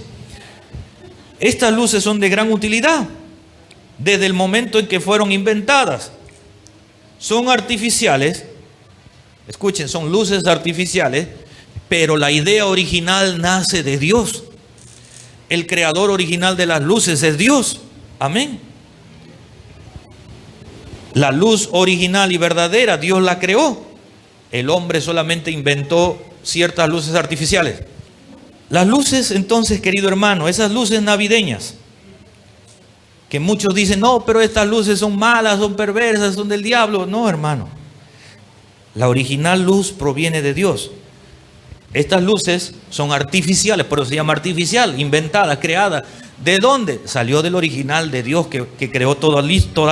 estas luces son de gran utilidad desde el momento en que fueron inventadas. Son artificiales, escuchen, son luces artificiales, pero la idea original nace de Dios. El creador original de las luces es Dios. Amén. La luz original y verdadera, Dios la creó. El hombre solamente inventó ciertas luces artificiales. Las luces, entonces, querido hermano, esas luces navideñas, que muchos dicen: no, pero estas luces son malas, son perversas, son del diablo. No, hermano. La original luz proviene de Dios. Estas luces son artificiales, por eso se llama artificial, inventada, creada. ¿De dónde? Salió del original de Dios que creó todas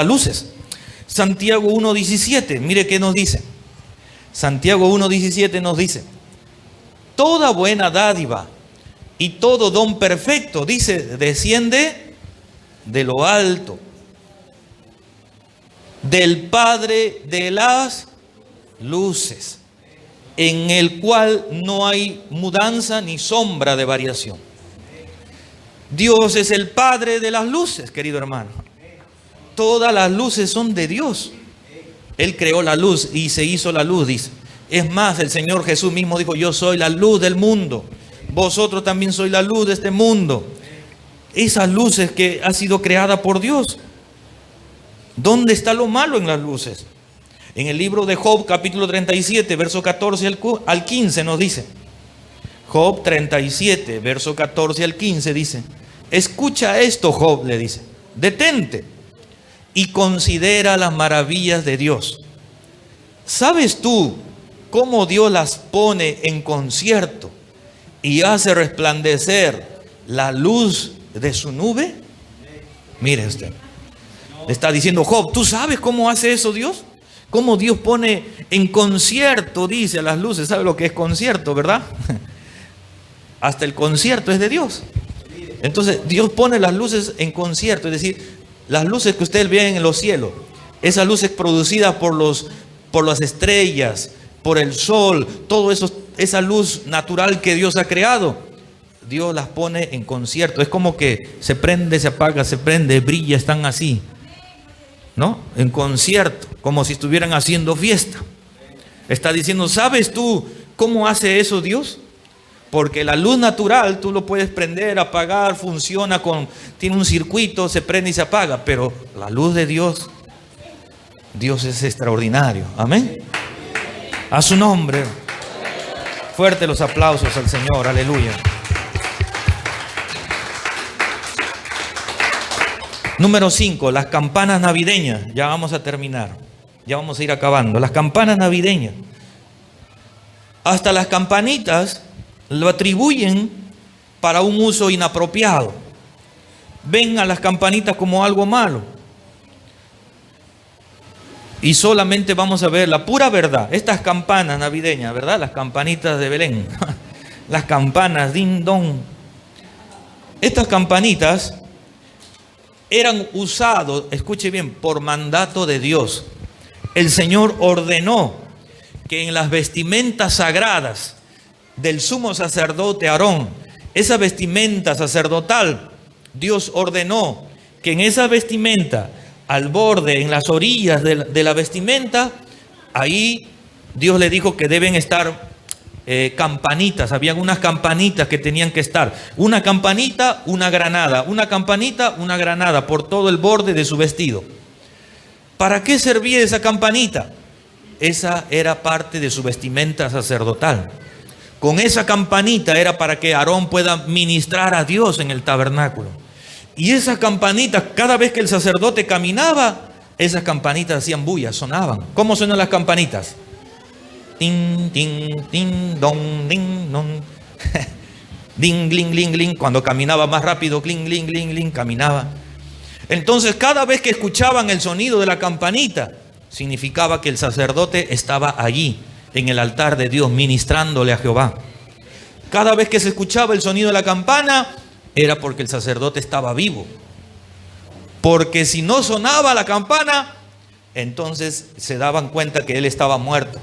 luces. Santiago 1:17, mire qué nos dice. Santiago 1:17 nos dice: toda buena dádiva y todo don perfecto, dice, desciende de lo alto, del Padre de las luces, en el cual no hay mudanza ni sombra de variación. Dios es el Padre de las luces, querido hermano. Todas las luces son de Dios. Él creó la luz y se hizo la luz, dice. Es más, el Señor Jesús mismo dijo: yo soy la luz del mundo. Vosotros también sois la luz de este mundo. Esas luces que ha sido creada por Dios. ¿Dónde está lo malo en las luces? En el libro de Job, capítulo 37, verso 14 al 15 nos dice. Job 37, verso 14 al 15 dice: escucha esto, Job, le dice, detente y considera las maravillas de Dios. ¿Sabes tú cómo Dios las pone en concierto y hace resplandecer la luz de su nube? Mire usted, le está diciendo Job: ¿tú sabes cómo hace eso Dios? ¿Cómo Dios pone en concierto, dice, las luces? ¿Sabe lo que es concierto, verdad? Hasta el concierto es de Dios. Entonces Dios pone las luces en concierto, es decir, las luces que ustedes ven en los cielos, esas luces producidas por las estrellas, por el sol, todo eso, esa luz natural que Dios ha creado, Dios las pone en concierto. Es como que se prende, se apaga, se prende, brilla, están así, ¿no? En concierto, como si estuvieran haciendo fiesta. Está diciendo: ¿sabes tú cómo hace eso Dios? Porque la luz natural tú lo puedes prender, apagar, funciona tiene un circuito, se prende y se apaga. Pero la luz de Dios, Dios es extraordinario. Amén. A su nombre. Fuerte los aplausos al Señor. Aleluya. Número 5, las campanas navideñas. Ya vamos a terminar. Ya vamos a ir acabando. Las campanas navideñas. Hasta las campanitas lo atribuyen para un uso inapropiado. Ven a las campanitas como algo malo. Y solamente vamos a ver la pura verdad. Estas campanas navideñas, ¿verdad? Las campanitas de Belén. Las campanas, ding dong. Estas campanitas eran usados, escuche bien, por mandato de Dios. El Señor ordenó que en las vestimentas sagradas del sumo sacerdote Aarón, esa vestimenta sacerdotal, Dios ordenó que en esa vestimenta, al borde, en las orillas de la vestimenta, ahí Dios le dijo que deben estar campanitas. Habían unas campanitas que tenían que estar. Una campanita, una granada. Una campanita, una granada por todo el borde de su vestido. ¿Para qué servía esa campanita? Esa era parte de su vestimenta sacerdotal. Con esa campanita era para que Aarón pueda ministrar a Dios en el tabernáculo. Y esas campanitas, cada vez que el sacerdote caminaba, esas campanitas hacían bulla, sonaban. ¿Cómo suenan las campanitas? Ting, ting, ting, dong, ding, dong. Ding, ling, ling, ling. Cuando caminaba más rápido, cling, ling, ling, ling, caminaba. Entonces, cada vez que escuchaban el sonido de la campanita, significaba que el sacerdote estaba allí, en el altar de Dios, ministrándole a Jehová. Cada vez que se escuchaba el sonido de la campana, era porque el sacerdote estaba vivo. Porque si no sonaba la campana, entonces se daban cuenta que él estaba muerto.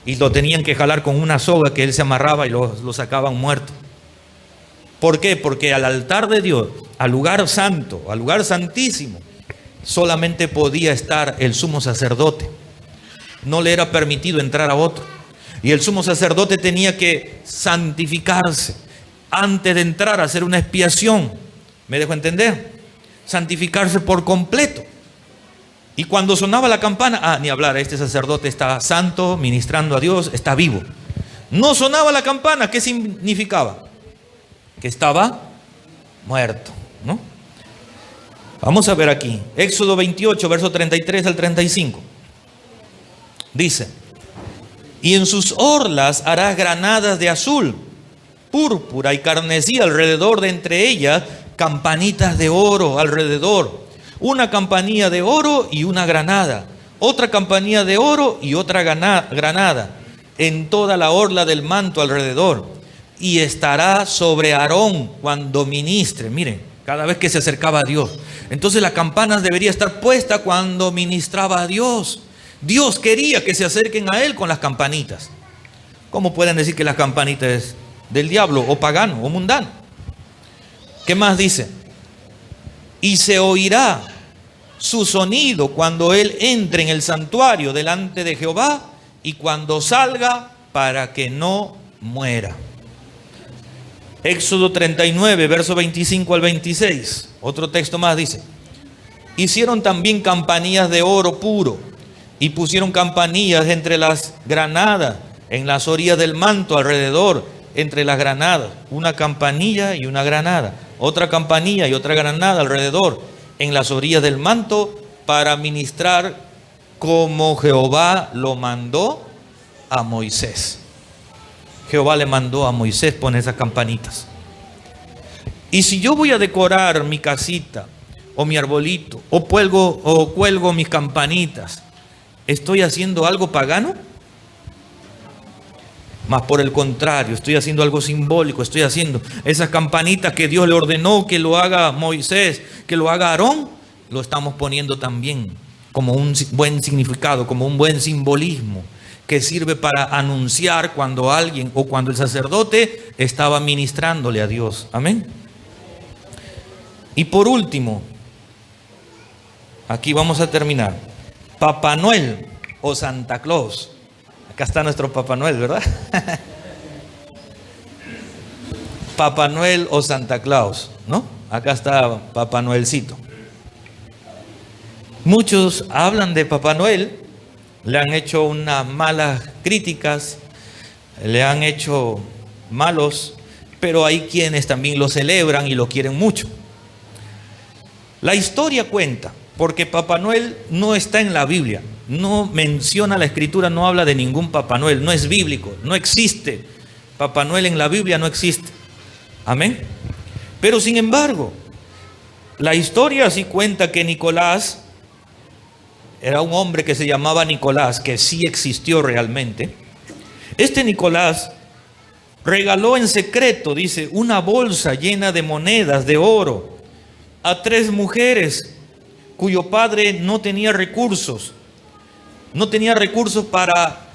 Y lo tenían que jalar con una soga que él se amarraba y lo sacaban muerto. ¿Por qué? Porque al altar de Dios, al lugar santo, al lugar santísimo, solamente podía estar el sumo sacerdote. No le era permitido entrar a otro. Y el sumo sacerdote tenía que santificarse antes de entrar a hacer una expiación. ¿Me dejo entender? Santificarse por completo. Y cuando sonaba la campana, ni hablar, este sacerdote está santo, ministrando a Dios, está vivo. No sonaba la campana, ¿qué significaba? Que estaba muerto, ¿no? Vamos a ver aquí, Éxodo 28, verso 33 al 35. Dice: Y en sus orlas harás granadas de azul, púrpura y carmesí alrededor, de entre ellas campanitas de oro alrededor. Una campanilla de oro y una granada, otra campanilla de oro y otra granada en toda la orla del manto alrededor. Y estará sobre Aarón cuando ministre. Miren, cada vez que se acercaba a Dios. Entonces las campanas deberían estar puestas cuando ministraba a Dios. Dios quería que se acerquen a Él con las campanitas. ¿Cómo pueden decir que las campanitas es del diablo o pagano o mundano? ¿Qué más dice? Y se oirá su sonido cuando Él entre en el santuario delante de Jehová y cuando salga, para que no muera. Éxodo 39, verso 25 al 26. Otro texto más dice: hicieron también campanillas de oro puro y pusieron campanillas entre las granadas, en las orillas del manto alrededor, entre las granadas, una campanilla y una granada, otra campanilla y otra granada alrededor, en las orillas del manto, para ministrar como Jehová lo mandó a Moisés. Jehová le mandó a Moisés poner esas campanitas. Y si yo voy a decorar mi casita o mi arbolito o cuelgo mis campanitas, ¿estoy haciendo algo pagano? Más por el contrario, estoy haciendo algo simbólico. Estoy haciendo esas campanitas que Dios le ordenó que lo haga Moisés, que lo haga Aarón. Lo estamos poniendo también como un buen significado, como un buen simbolismo, que sirve para anunciar cuando alguien o cuando el sacerdote estaba ministrándole a Dios. Amén. Y por último, aquí vamos a terminar. Papá Noel o Santa Claus. Acá está nuestro Papá Noel, ¿verdad? Papá Noel o Santa Claus, ¿no? Acá está Papá Noelcito. Muchos hablan de Papá Noel, le han hecho unas malas críticas, le han hecho malos, pero hay quienes también lo celebran y lo quieren mucho. La historia cuenta, porque Papá Noel no está en la Biblia, no menciona la Escritura, no habla de ningún Papá Noel, no es bíblico, no existe. Papá Noel en la Biblia no existe. Amén. Pero sin embargo, la historia sí cuenta que Nicolás era un hombre que se llamaba Nicolás, que sí existió realmente. Este Nicolás regaló en secreto, dice, una bolsa llena de monedas de oro a 3 mujeres cuyo padre no tenía recursos. No tenía recursos para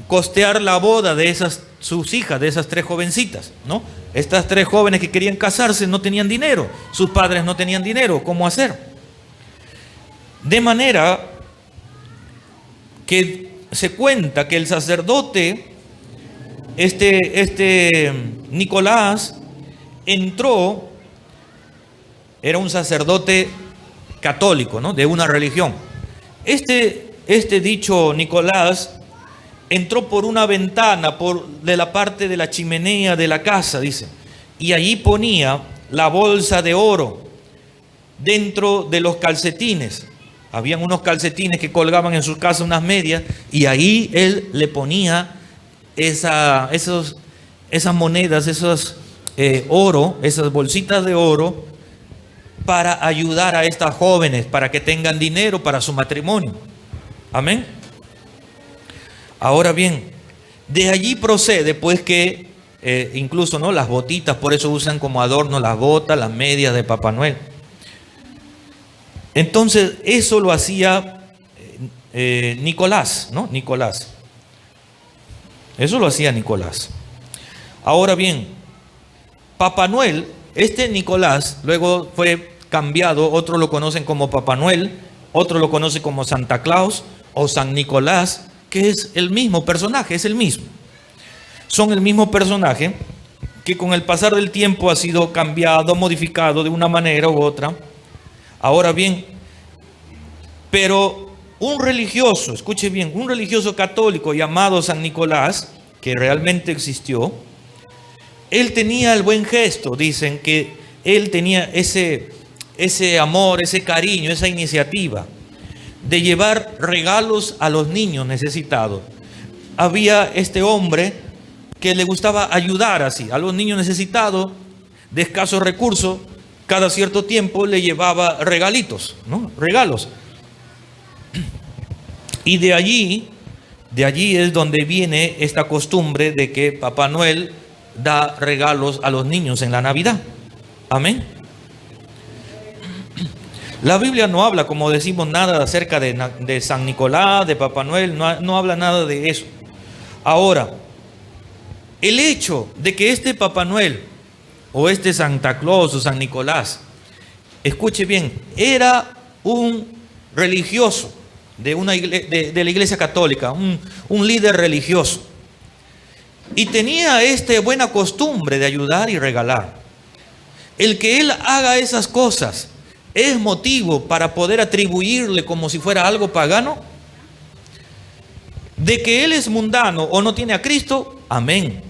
costear la boda de sus hijas, de esas 3 jovencitas, ¿no? Estas 3 jóvenes que querían casarse no tenían dinero. Sus padres no tenían dinero. ¿Cómo hacer? De manera que se cuenta que el sacerdote, Nicolás, entró, era un sacerdote católico, ¿no? De una religión. Este dicho Nicolás entró por una ventana de la parte de la chimenea de la casa, dice, y allí ponía la bolsa de oro dentro de los calcetines. Habían unos calcetines que colgaban en su casa, unas medias, y ahí él le ponía esas monedas, esos oro, esas bolsitas de oro, para ayudar a estas jóvenes, para que tengan dinero para su matrimonio. Amén. Ahora bien, de allí procede pues que incluso, ¿no?, las botitas, por eso usan como adorno las botas, las medias de Papá Noel. Entonces eso lo hacía Nicolás, ¿no? Nicolás. Eso lo hacía Nicolás. Ahora bien, Papá Noel, Nicolás, luego fue cambiado, otros lo conocen como Papá Noel, otros lo conocen como Santa Claus o San Nicolás, que es el mismo personaje, es el mismo. Son el mismo personaje que con el pasar del tiempo ha sido cambiado, modificado de una manera u otra. Ahora bien, pero un religioso, escuche bien, un religioso católico llamado San Nicolás, que realmente existió, él tenía el buen gesto, dicen que él tenía ese amor, ese cariño, esa iniciativa de llevar regalos a los niños necesitados. había este hombre que le gustaba ayudar así a los niños necesitados de escasos recursos. Cada cierto tiempo le llevaba regalitos, ¿no? Regalos. Y de allí es donde viene esta costumbre de que Papá Noel da regalos a los niños en la Navidad. Amén. La Biblia no habla, como decimos, nada acerca de San Nicolás, de Papá Noel, no habla nada de eso. Ahora, el hecho de que este Papá Noel o este Santa Claus o San Nicolás, escuche bien, era un religioso de la Iglesia Católica, un líder religioso, y tenía buena costumbre de ayudar y regalar. El que él haga esas cosas es motivo para poder atribuirle como si fuera algo pagano. De que él es mundano o no tiene a Cristo, amén.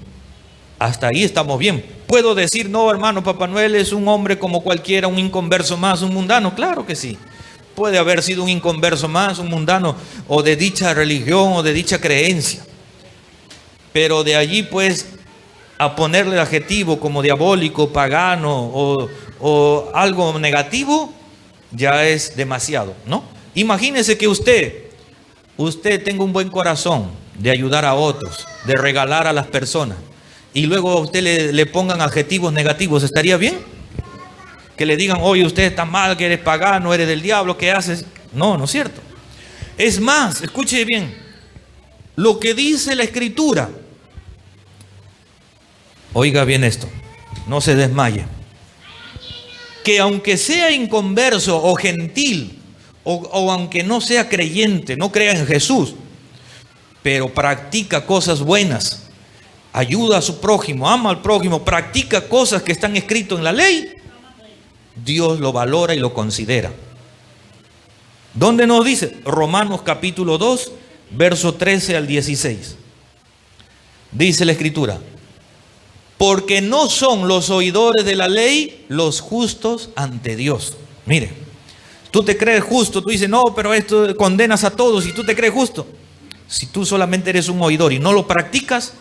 Hasta ahí estamos bien. Puedo decir, no, hermano, Papá Noel es un hombre como cualquiera, un inconverso más, un mundano. Claro que sí. Puede haber sido un inconverso más, un mundano, o de dicha religión o de dicha creencia. Pero de allí pues a ponerle el adjetivo como diabólico, pagano o algo negativo, ya es demasiado, ¿no? Imagínese que usted tenga un buen corazón de ayudar a otros, de regalar a las personas, y luego a usted le pongan adjetivos negativos, ¿estaría bien? Que le digan, oye, usted está mal, que eres pagano, eres del diablo, ¿qué haces? No, no es cierto. Es más, escuche bien, lo que dice la Escritura. Oiga bien esto, no se desmaye. Que aunque sea inconverso o gentil, o aunque no sea creyente, no crea en Jesús, pero practica cosas buenas, ayuda a su prójimo, ama al prójimo, practica cosas que están escritas en la ley, Dios lo valora y lo considera. ¿Dónde nos dice? Romanos capítulo 2, verso 13 al 16. Dice la Escritura: porque no son los oidores de la ley los justos ante Dios. Mire, tú te crees justo, tú dices, no, pero esto condenas a todos y tú te crees justo. Si tú solamente eres un oidor y no lo practicas,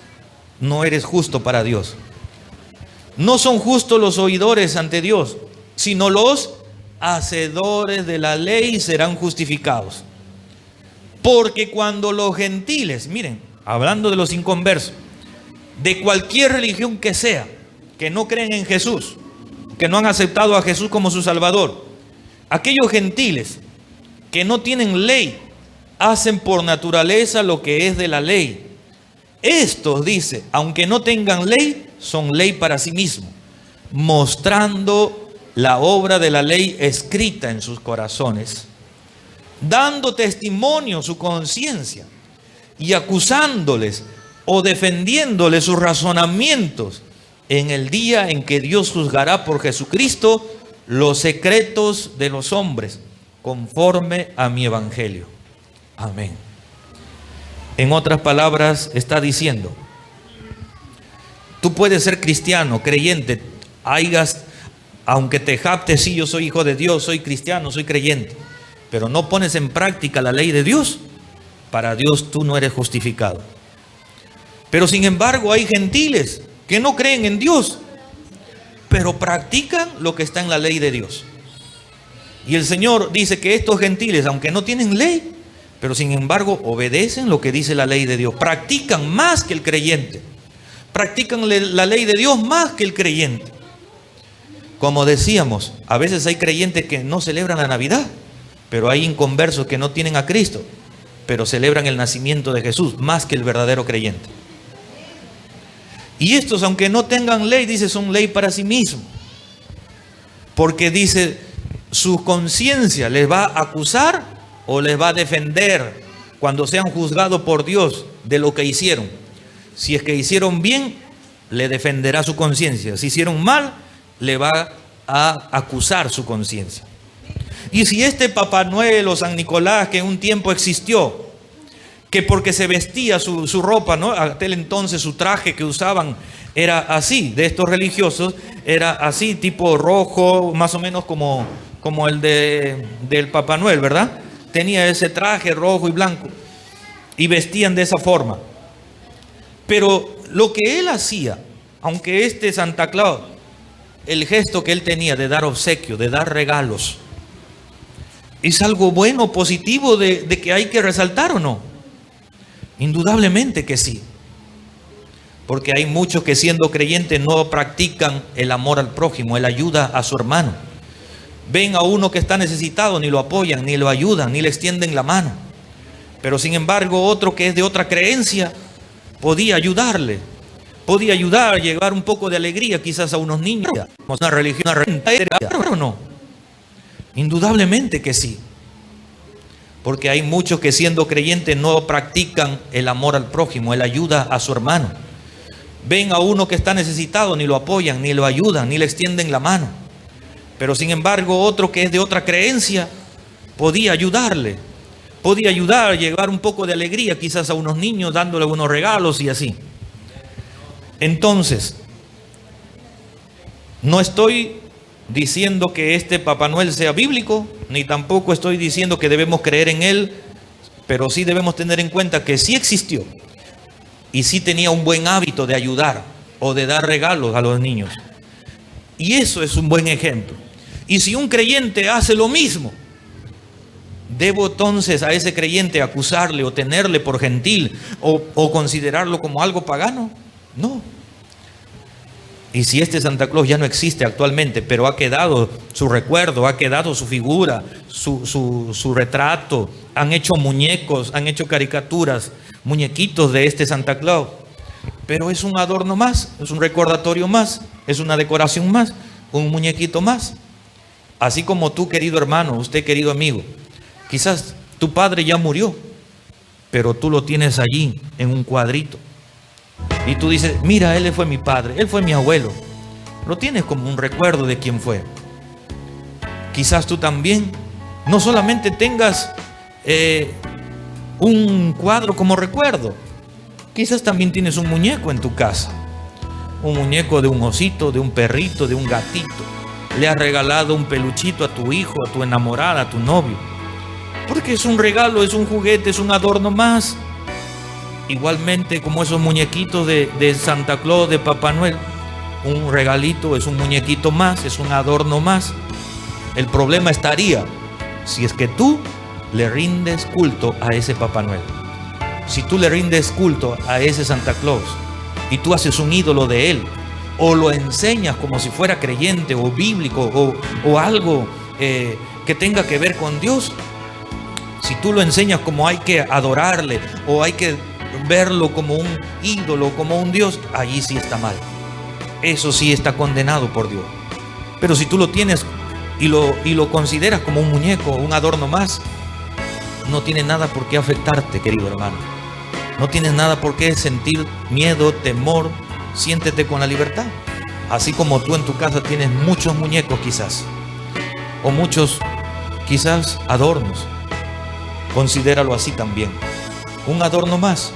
no eres justo para Dios. No son justos los oidores ante Dios, sino los hacedores de la ley serán justificados. Porque cuando los gentiles, miren, hablando de los inconversos, de cualquier religión que sea, que no creen en Jesús, que no han aceptado a Jesús como su Salvador, aquellos gentiles que no tienen ley, hacen por naturaleza lo que es de la ley. Estos, dice, aunque no tengan ley, son ley para sí mismos, mostrando la obra de la ley escrita en sus corazones, dando testimonio su conciencia y acusándoles o defendiéndole sus razonamientos en el día en que Dios juzgará por Jesucristo los secretos de los hombres, conforme a mi evangelio. Amén. En otras palabras, está diciendo, tú puedes ser cristiano, creyente, aunque te jactes, sí, yo soy hijo de Dios, soy cristiano, soy creyente, pero no pones en práctica la ley de Dios, para Dios tú no eres justificado. Pero sin embargo hay gentiles que no creen en Dios, pero practican lo que está en la ley de Dios. Y el Señor dice que estos gentiles, aunque no tienen ley, pero sin embargo obedecen lo que dice la ley de Dios. Practican más que el creyente. Practican la ley de Dios más que el creyente. Como decíamos, a veces hay creyentes que no celebran la Navidad, pero hay inconversos que no tienen a Cristo, pero celebran el nacimiento de Jesús más que el verdadero creyente. Y estos, aunque no tengan ley, dice, son ley para sí mismos. Porque dice, su conciencia les va a acusar o les va a defender cuando sean juzgados por Dios de lo que hicieron. Si es que hicieron bien, le defenderá su conciencia. Si hicieron mal, le va a acusar su conciencia. Y si este Papá Noel o San Nicolás, que en un tiempo existió, que porque se vestía su ropa, ¿no? Aquel entonces su traje que usaban era así, de estos religiosos, era así, tipo rojo, más o menos como el del Papá Noel, ¿verdad? Tenía ese traje rojo y blanco y vestían de esa forma. Pero lo que él hacía, aunque este Santa Claus, el gesto que él tenía de dar obsequio, de dar regalos, ¿es algo bueno, positivo de que hay que resaltar o no? Indudablemente que sí. Porque hay muchos que siendo creyentes no practican el amor al prójimo, el ayuda a su hermano. Ven a uno que está necesitado, ni lo apoyan, ni lo ayudan, ni le extienden la mano. Pero sin embargo, otro que es de otra creencia, podía ayudarle. Podía ayudar, llevar un poco de alegría quizás a unos niños. Una religión, ¿o no? Indudablemente que sí. Porque hay muchos que siendo creyentes no practican el amor al prójimo, el ayuda a su hermano. Ven a uno que está necesitado, ni lo apoyan, ni lo ayudan, ni le extienden la mano. Pero sin embargo, otro que es de otra creencia, podía ayudarle. Podía ayudar, llevar un poco de alegría quizás a unos niños, dándole unos regalos y así. Entonces, no estoy diciendo que este Papá Noel sea bíblico, ni tampoco estoy diciendo que debemos creer en él, pero sí debemos tener en cuenta que sí existió y sí tenía un buen hábito de ayudar o de dar regalos a los niños. Y eso es un buen ejemplo. Y si un creyente hace lo mismo, ¿debo entonces a ese creyente acusarle o tenerle por gentil o considerarlo como algo pagano? No. Y si este Santa Claus ya no existe actualmente, pero ha quedado su recuerdo, ha quedado su figura, su retrato, han hecho muñecos, han hecho caricaturas, muñequitos de este Santa Claus, pero es un adorno más, es un recordatorio más, es una decoración más, un muñequito más. Así como tú, querido hermano, usted, querido amigo, quizás tu padre ya murió, pero tú lo tienes allí en un cuadrito. Y tú dices, mira, él fue mi padre, él fue mi abuelo. Lo tienes como un recuerdo de quién fue. Quizás tú también no solamente tengas un cuadro como recuerdo. Quizás también tienes un muñeco en tu casa. Un muñeco de un osito, de un perrito, de un gatito. Le has regalado un peluchito a tu hijo, a tu enamorada, a tu novio. Porque es un regalo, es un juguete, es un adorno más. Igualmente como esos muñequitos de Santa Claus, de Papá Noel. Un regalito es un muñequito más, es un adorno más. El problema estaría si es que tú le rindes culto a ese Papá Noel. Si tú le rindes culto a ese Santa Claus y tú haces un ídolo de él, o lo enseñas como si fuera creyente o bíblico o algo que tenga que ver con Dios, si tú lo enseñas como hay que adorarle o hay que verlo como un ídolo, como un Dios, allí sí está mal. Eso sí está condenado por Dios. Pero si tú lo tienes y lo consideras como un muñeco, un adorno más, no tiene nada por qué afectarte, querido hermano. No tienes nada por qué sentir miedo, temor. Siéntete con la libertad. Así como tú en tu casa tienes muchos muñecos quizás, o muchos quizás adornos, considéralo así también. Un adorno más,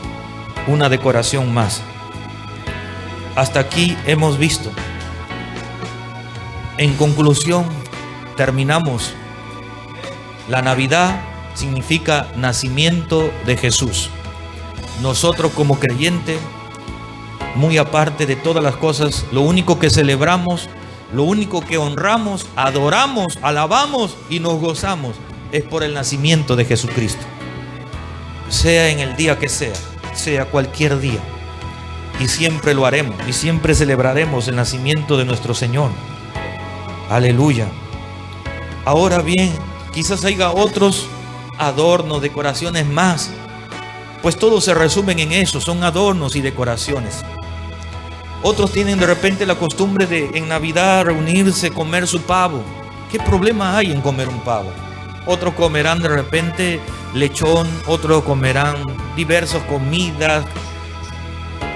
una decoración más. Hasta aquí hemos visto. En conclusión, terminamos. La Navidad significa nacimiento de Jesús. Nosotros como creyentes, muy aparte de todas las cosas, lo único que celebramos, lo único que honramos, adoramos, alabamos y nos gozamos es por el nacimiento de Jesucristo. Sea en el día que sea cualquier día. Y siempre lo haremos y siempre celebraremos el nacimiento de nuestro Señor. Aleluya. Ahora bien, quizás haya otros adornos, decoraciones más, pues todos se resumen en eso, son adornos y decoraciones. Otros tienen de repente la costumbre de en Navidad reunirse, comer su pavo. ¿Qué problema hay en comer un pavo? Otros comerán de repente lechón, otros comerán diversas comidas.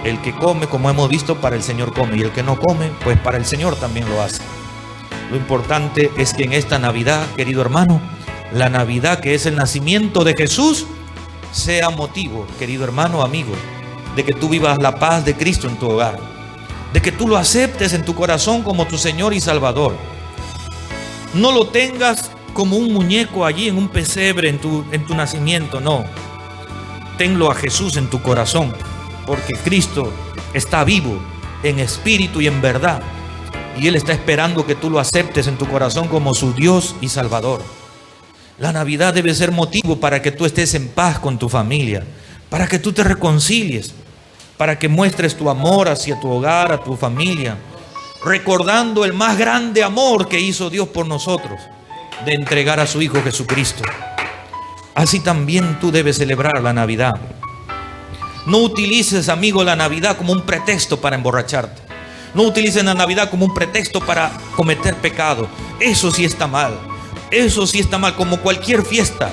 El que come, como hemos visto, para el Señor come, y el que no come, pues para el Señor también lo hace. Lo importante es que en esta Navidad, querido hermano, la Navidad que es el nacimiento de Jesús, sea motivo, querido hermano, amigo, de que tú vivas la paz de Cristo en tu hogar, de que tú lo aceptes en tu corazón como tu Señor y Salvador. No lo tengas como un muñeco allí en un pesebre en tu nacimiento, no. Tenlo a Jesús en tu corazón porque Cristo está vivo en espíritu y en verdad, y Él está esperando que tú lo aceptes en tu corazón como su Dios y Salvador. La Navidad debe ser motivo para que tú estés en paz con tu familia, para que tú te reconcilies, para que muestres tu amor hacia tu hogar, a tu familia, recordando el más grande amor que hizo Dios por nosotros, de entregar a su Hijo Jesucristo. Así también tú debes celebrar la Navidad. No utilices, amigo, la Navidad como un pretexto para emborracharte. No utilices la Navidad como un pretexto para cometer pecado. Eso sí está mal. Eso sí está mal, como cualquier fiesta,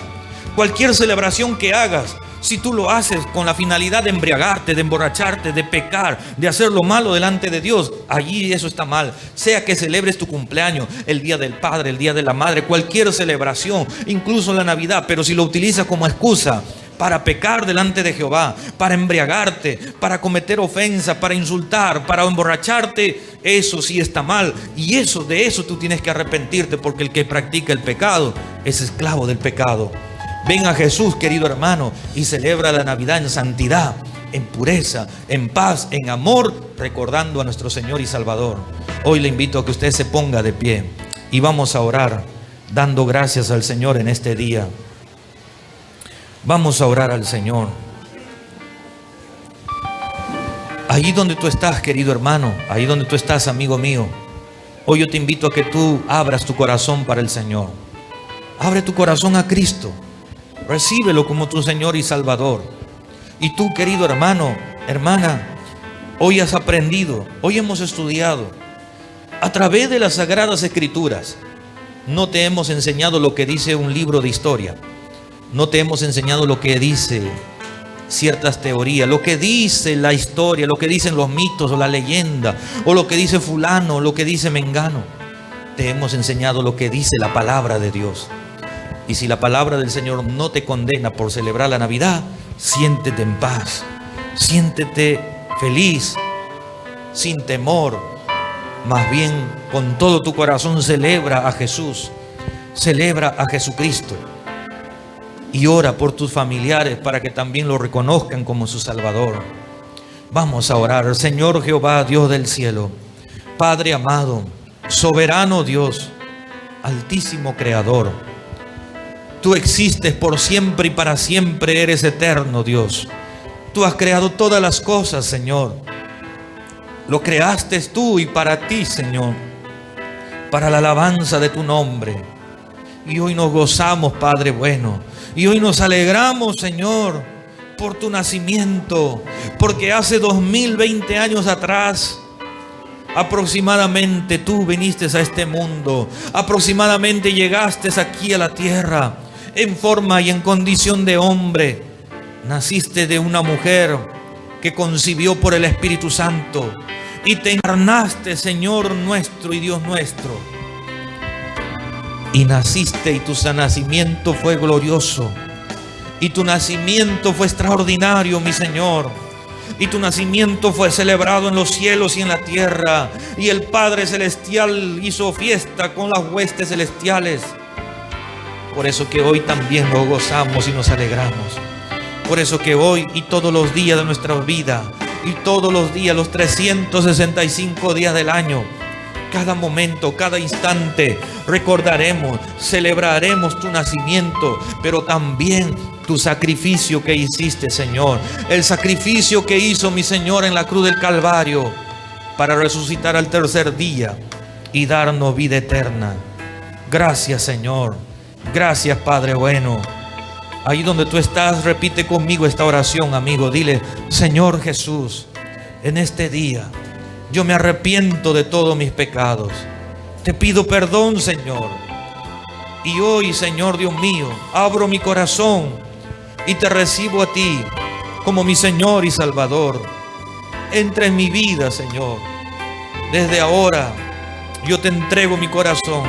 cualquier celebración que hagas. Si tú lo haces con la finalidad de embriagarte, de emborracharte, de pecar, de hacer lo malo delante de Dios, allí eso está mal. Sea que celebres tu cumpleaños, el Día del Padre, el Día de la Madre, cualquier celebración, incluso la Navidad, pero si lo utilizas como excusa para pecar delante de Jehová, para embriagarte, para cometer ofensa, para insultar, para emborracharte, eso sí está mal. Y de eso tú tienes que arrepentirte, porque el que practica el pecado es esclavo del pecado. Ven a Jesús, querido hermano, y celebra la Navidad en santidad, en pureza, en paz, en amor, recordando a nuestro Señor y Salvador. Hoy le invito a que usted se ponga de pie y vamos a orar, dando gracias al Señor en este día. Vamos a orar al Señor. Allí donde tú estás, querido hermano, ahí donde tú estás, amigo mío, hoy yo te invito a que tú abras tu corazón para el Señor. Abre tu corazón a Cristo. Recíbelo como tu Señor y Salvador. Y tú, querido hermano, hermana, hoy has aprendido, hoy hemos estudiado a través de las Sagradas Escrituras. No te hemos enseñado lo que dice un libro de historia. No te hemos enseñado lo que dice ciertas teorías, lo que dice la historia, lo que dicen los mitos o la leyenda, o lo que dice fulano, lo que dice mengano. Te hemos enseñado lo que dice la palabra de Dios. Y si la palabra del Señor no te condena por celebrar la Navidad, siéntete en paz, siéntete feliz, sin temor. Más bien, con todo tu corazón celebra a Jesús, celebra a Jesucristo. Y ora por tus familiares para que también lo reconozcan como su Salvador. Vamos a orar. Señor Jehová, Dios del cielo, Padre amado, soberano Dios, altísimo Creador, tú existes por siempre y para siempre, eres eterno, Dios. Tú has creado todas las cosas, Señor. Lo creaste tú y para ti, Señor, para la alabanza de tu nombre. Y hoy nos gozamos, Padre bueno. Y hoy nos alegramos, Señor, por tu nacimiento. Porque hace 2020 años atrás, aproximadamente tú viniste a este mundo. Aproximadamente llegaste aquí a la tierra en forma y en condición de hombre. Naciste de una mujer que concibió por el Espíritu Santo. Y te encarnaste, Señor nuestro y Dios nuestro. Y naciste, y tu nacimiento fue glorioso. Y tu nacimiento fue extraordinario, mi Señor. Y tu nacimiento fue celebrado en los cielos y en la tierra. Y el Padre Celestial hizo fiesta con las huestes celestiales. Por eso que hoy también nos gozamos y nos alegramos. Por eso que hoy y todos los días de nuestra vida, y todos los días, los 365 días del año, cada momento, cada instante, recordaremos, celebraremos tu nacimiento, pero también tu sacrificio que hiciste, Señor. El sacrificio que hizo mi Señor en la cruz del Calvario para resucitar al tercer día y darnos vida eterna. Gracias, Señor. Gracias, Padre bueno. Ahí donde tú estás, repite conmigo esta oración, amigo. Dile: Señor Jesús, en este día yo me arrepiento de todos mis pecados. Te pido perdón, Señor. Y hoy, Señor Dios mío, abro mi corazón y te recibo a ti como mi Señor y Salvador. Entra en mi vida, Señor. Desde ahora yo te entrego mi corazón,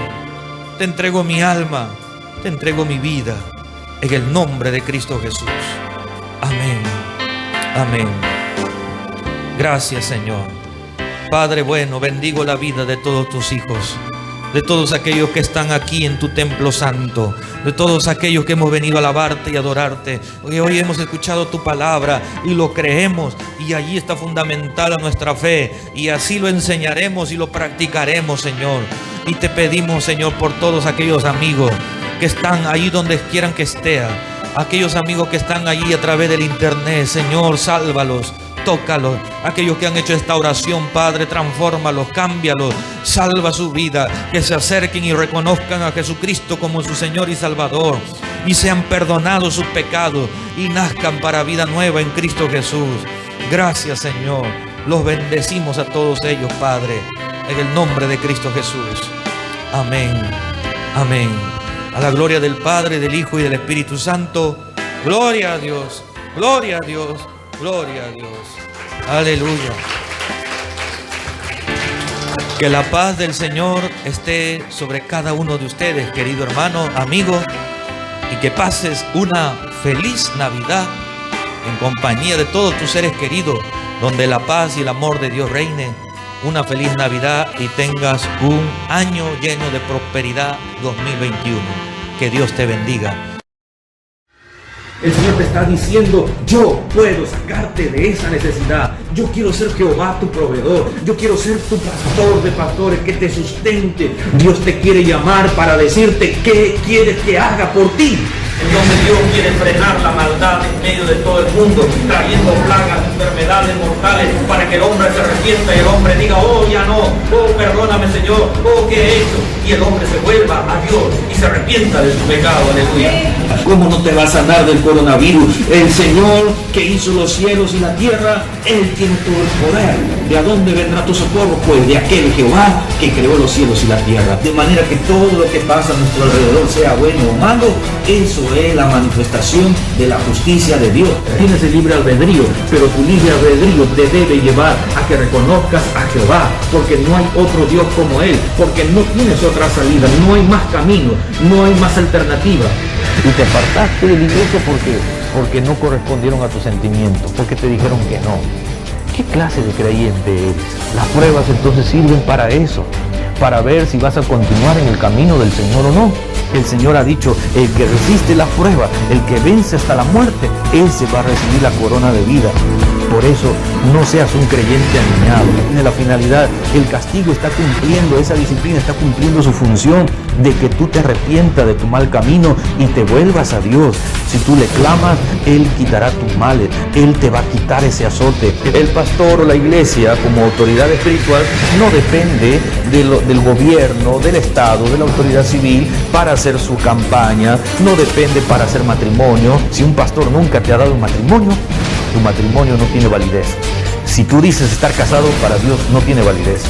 te entrego mi alma, te entrego mi vida, en el nombre de Cristo Jesús. Amén. Amén. Gracias, Señor. Padre bueno, bendigo la vida de todos tus hijos. de todos aquellos que están aquí en tu templo santo, de todos aquellos que hemos venido a alabarte y adorarte. Hoy hemos escuchado tu palabra y lo creemos, y allí está fundamentada nuestra fe, y así lo enseñaremos y lo practicaremos, Señor. Y te pedimos, Señor, por todos aquellos amigos que están ahí donde quieran que estén, aquellos amigos que están allí a través del internet, Señor, sálvalos, tócalos. Aquellos que han hecho esta oración, Padre, transfórmalos, cámbialos, salva su vida, que se acerquen y reconozcan a Jesucristo como su Señor y Salvador, y sean perdonados sus pecados y nazcan para vida nueva en Cristo Jesús. Gracias, Señor. Los bendecimos a todos ellos, Padre, en el nombre de Cristo Jesús. Amén. Amén. A la gloria del Padre, del Hijo y del Espíritu Santo. Gloria a Dios. Gloria a Dios. Gloria a Dios. Aleluya. Que la paz del Señor esté sobre cada uno de ustedes, querido hermano, amigo, y que pases una feliz Navidad en compañía de todos tus seres queridos, donde la paz y el amor de Dios reine. Una feliz Navidad y tengas un año lleno de prosperidad 2021. Que Dios te bendiga. El Señor te está diciendo: yo puedo sacarte de esa necesidad. Yo quiero ser Jehová tu proveedor. Yo quiero ser tu pastor de pastores, que te sustente. Dios te quiere llamar para decirte qué quieres que haga por ti. Entonces Dios quiere frenar la maldad en medio de todo el mundo, trayendo plagas, enfermedades mortales, para que el hombre se arrepienta y el hombre diga: oh, ya no, oh, perdóname, Señor, oh, ¿qué he hecho? Y el hombre se vuelva a Dios y se arrepienta de su pecado. Aleluya. ¿Cómo no te va a sanar del coronavirus? El Señor que hizo los cielos y la tierra, Él tiene todo el poder. ¿De dónde vendrá tu socorro? Pues de aquel Jehová que creó los cielos y la tierra. De manera que todo lo que pasa a nuestro alrededor, sea bueno o malo, eso es la manifestación de la justicia de Dios. Tienes el libre albedrío, pero tu libre albedrío te debe llevar a que reconozcas a Jehová, porque no hay otro Dios como Él, porque no tienes otra salida, no hay más camino, no hay más alternativa. Y te apartaste de la iglesia porque no correspondieron a tus sentimientos, porque te dijeron que no. ¿Qué clase de creyente eres? Las pruebas entonces sirven para eso, para ver si vas a continuar en el camino del Señor o no. El Señor ha dicho: el que resiste la prueba, el que vence hasta la muerte, ese va a recibir la corona de vida. Por eso, no seas un creyente aniñado. Tiene la finalidad, el castigo está cumpliendo, esa disciplina está cumpliendo su función de que tú te arrepientas de tu mal camino y te vuelvas a Dios. Si tú le clamas, Él quitará tus males, Él te va a quitar ese azote. El pastor o la iglesia, como autoridad espiritual, no depende del gobierno, del Estado, de la autoridad civil para hacer su campaña, no depende para hacer matrimonio. Si un pastor nunca te ha dado un matrimonio, tu matrimonio no tiene validez. Si tú dices estar casado, para Dios no tiene validez.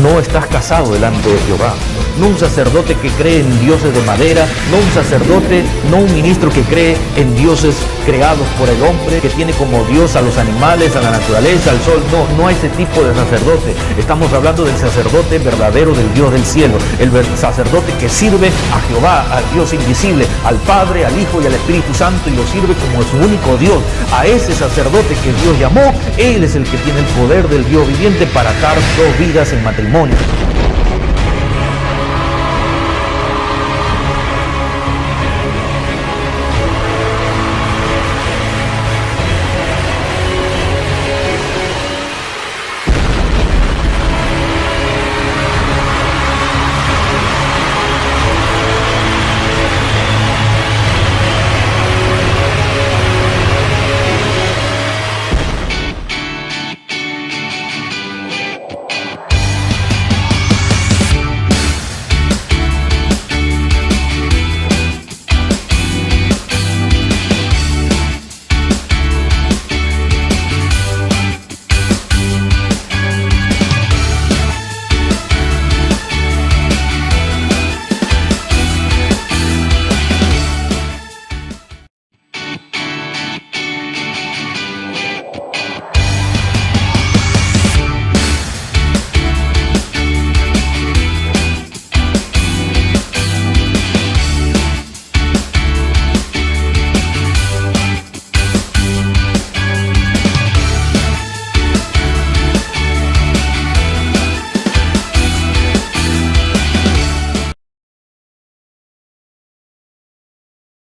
No estás casado delante de Jehová. No un sacerdote que cree en dioses de madera, no un sacerdote, no un ministro que cree en dioses creados por el hombre, que tiene como Dios a los animales, a la naturaleza, al sol. No ese tipo de sacerdote. Estamos hablando del sacerdote verdadero del Dios del cielo, el sacerdote que sirve a Jehová, al Dios invisible, al Padre, al Hijo y al Espíritu Santo, y lo sirve como su único Dios. A ese sacerdote que Dios llamó, Él es el que tiene el poder del Dios viviente para atar dos vidas en matrimonio.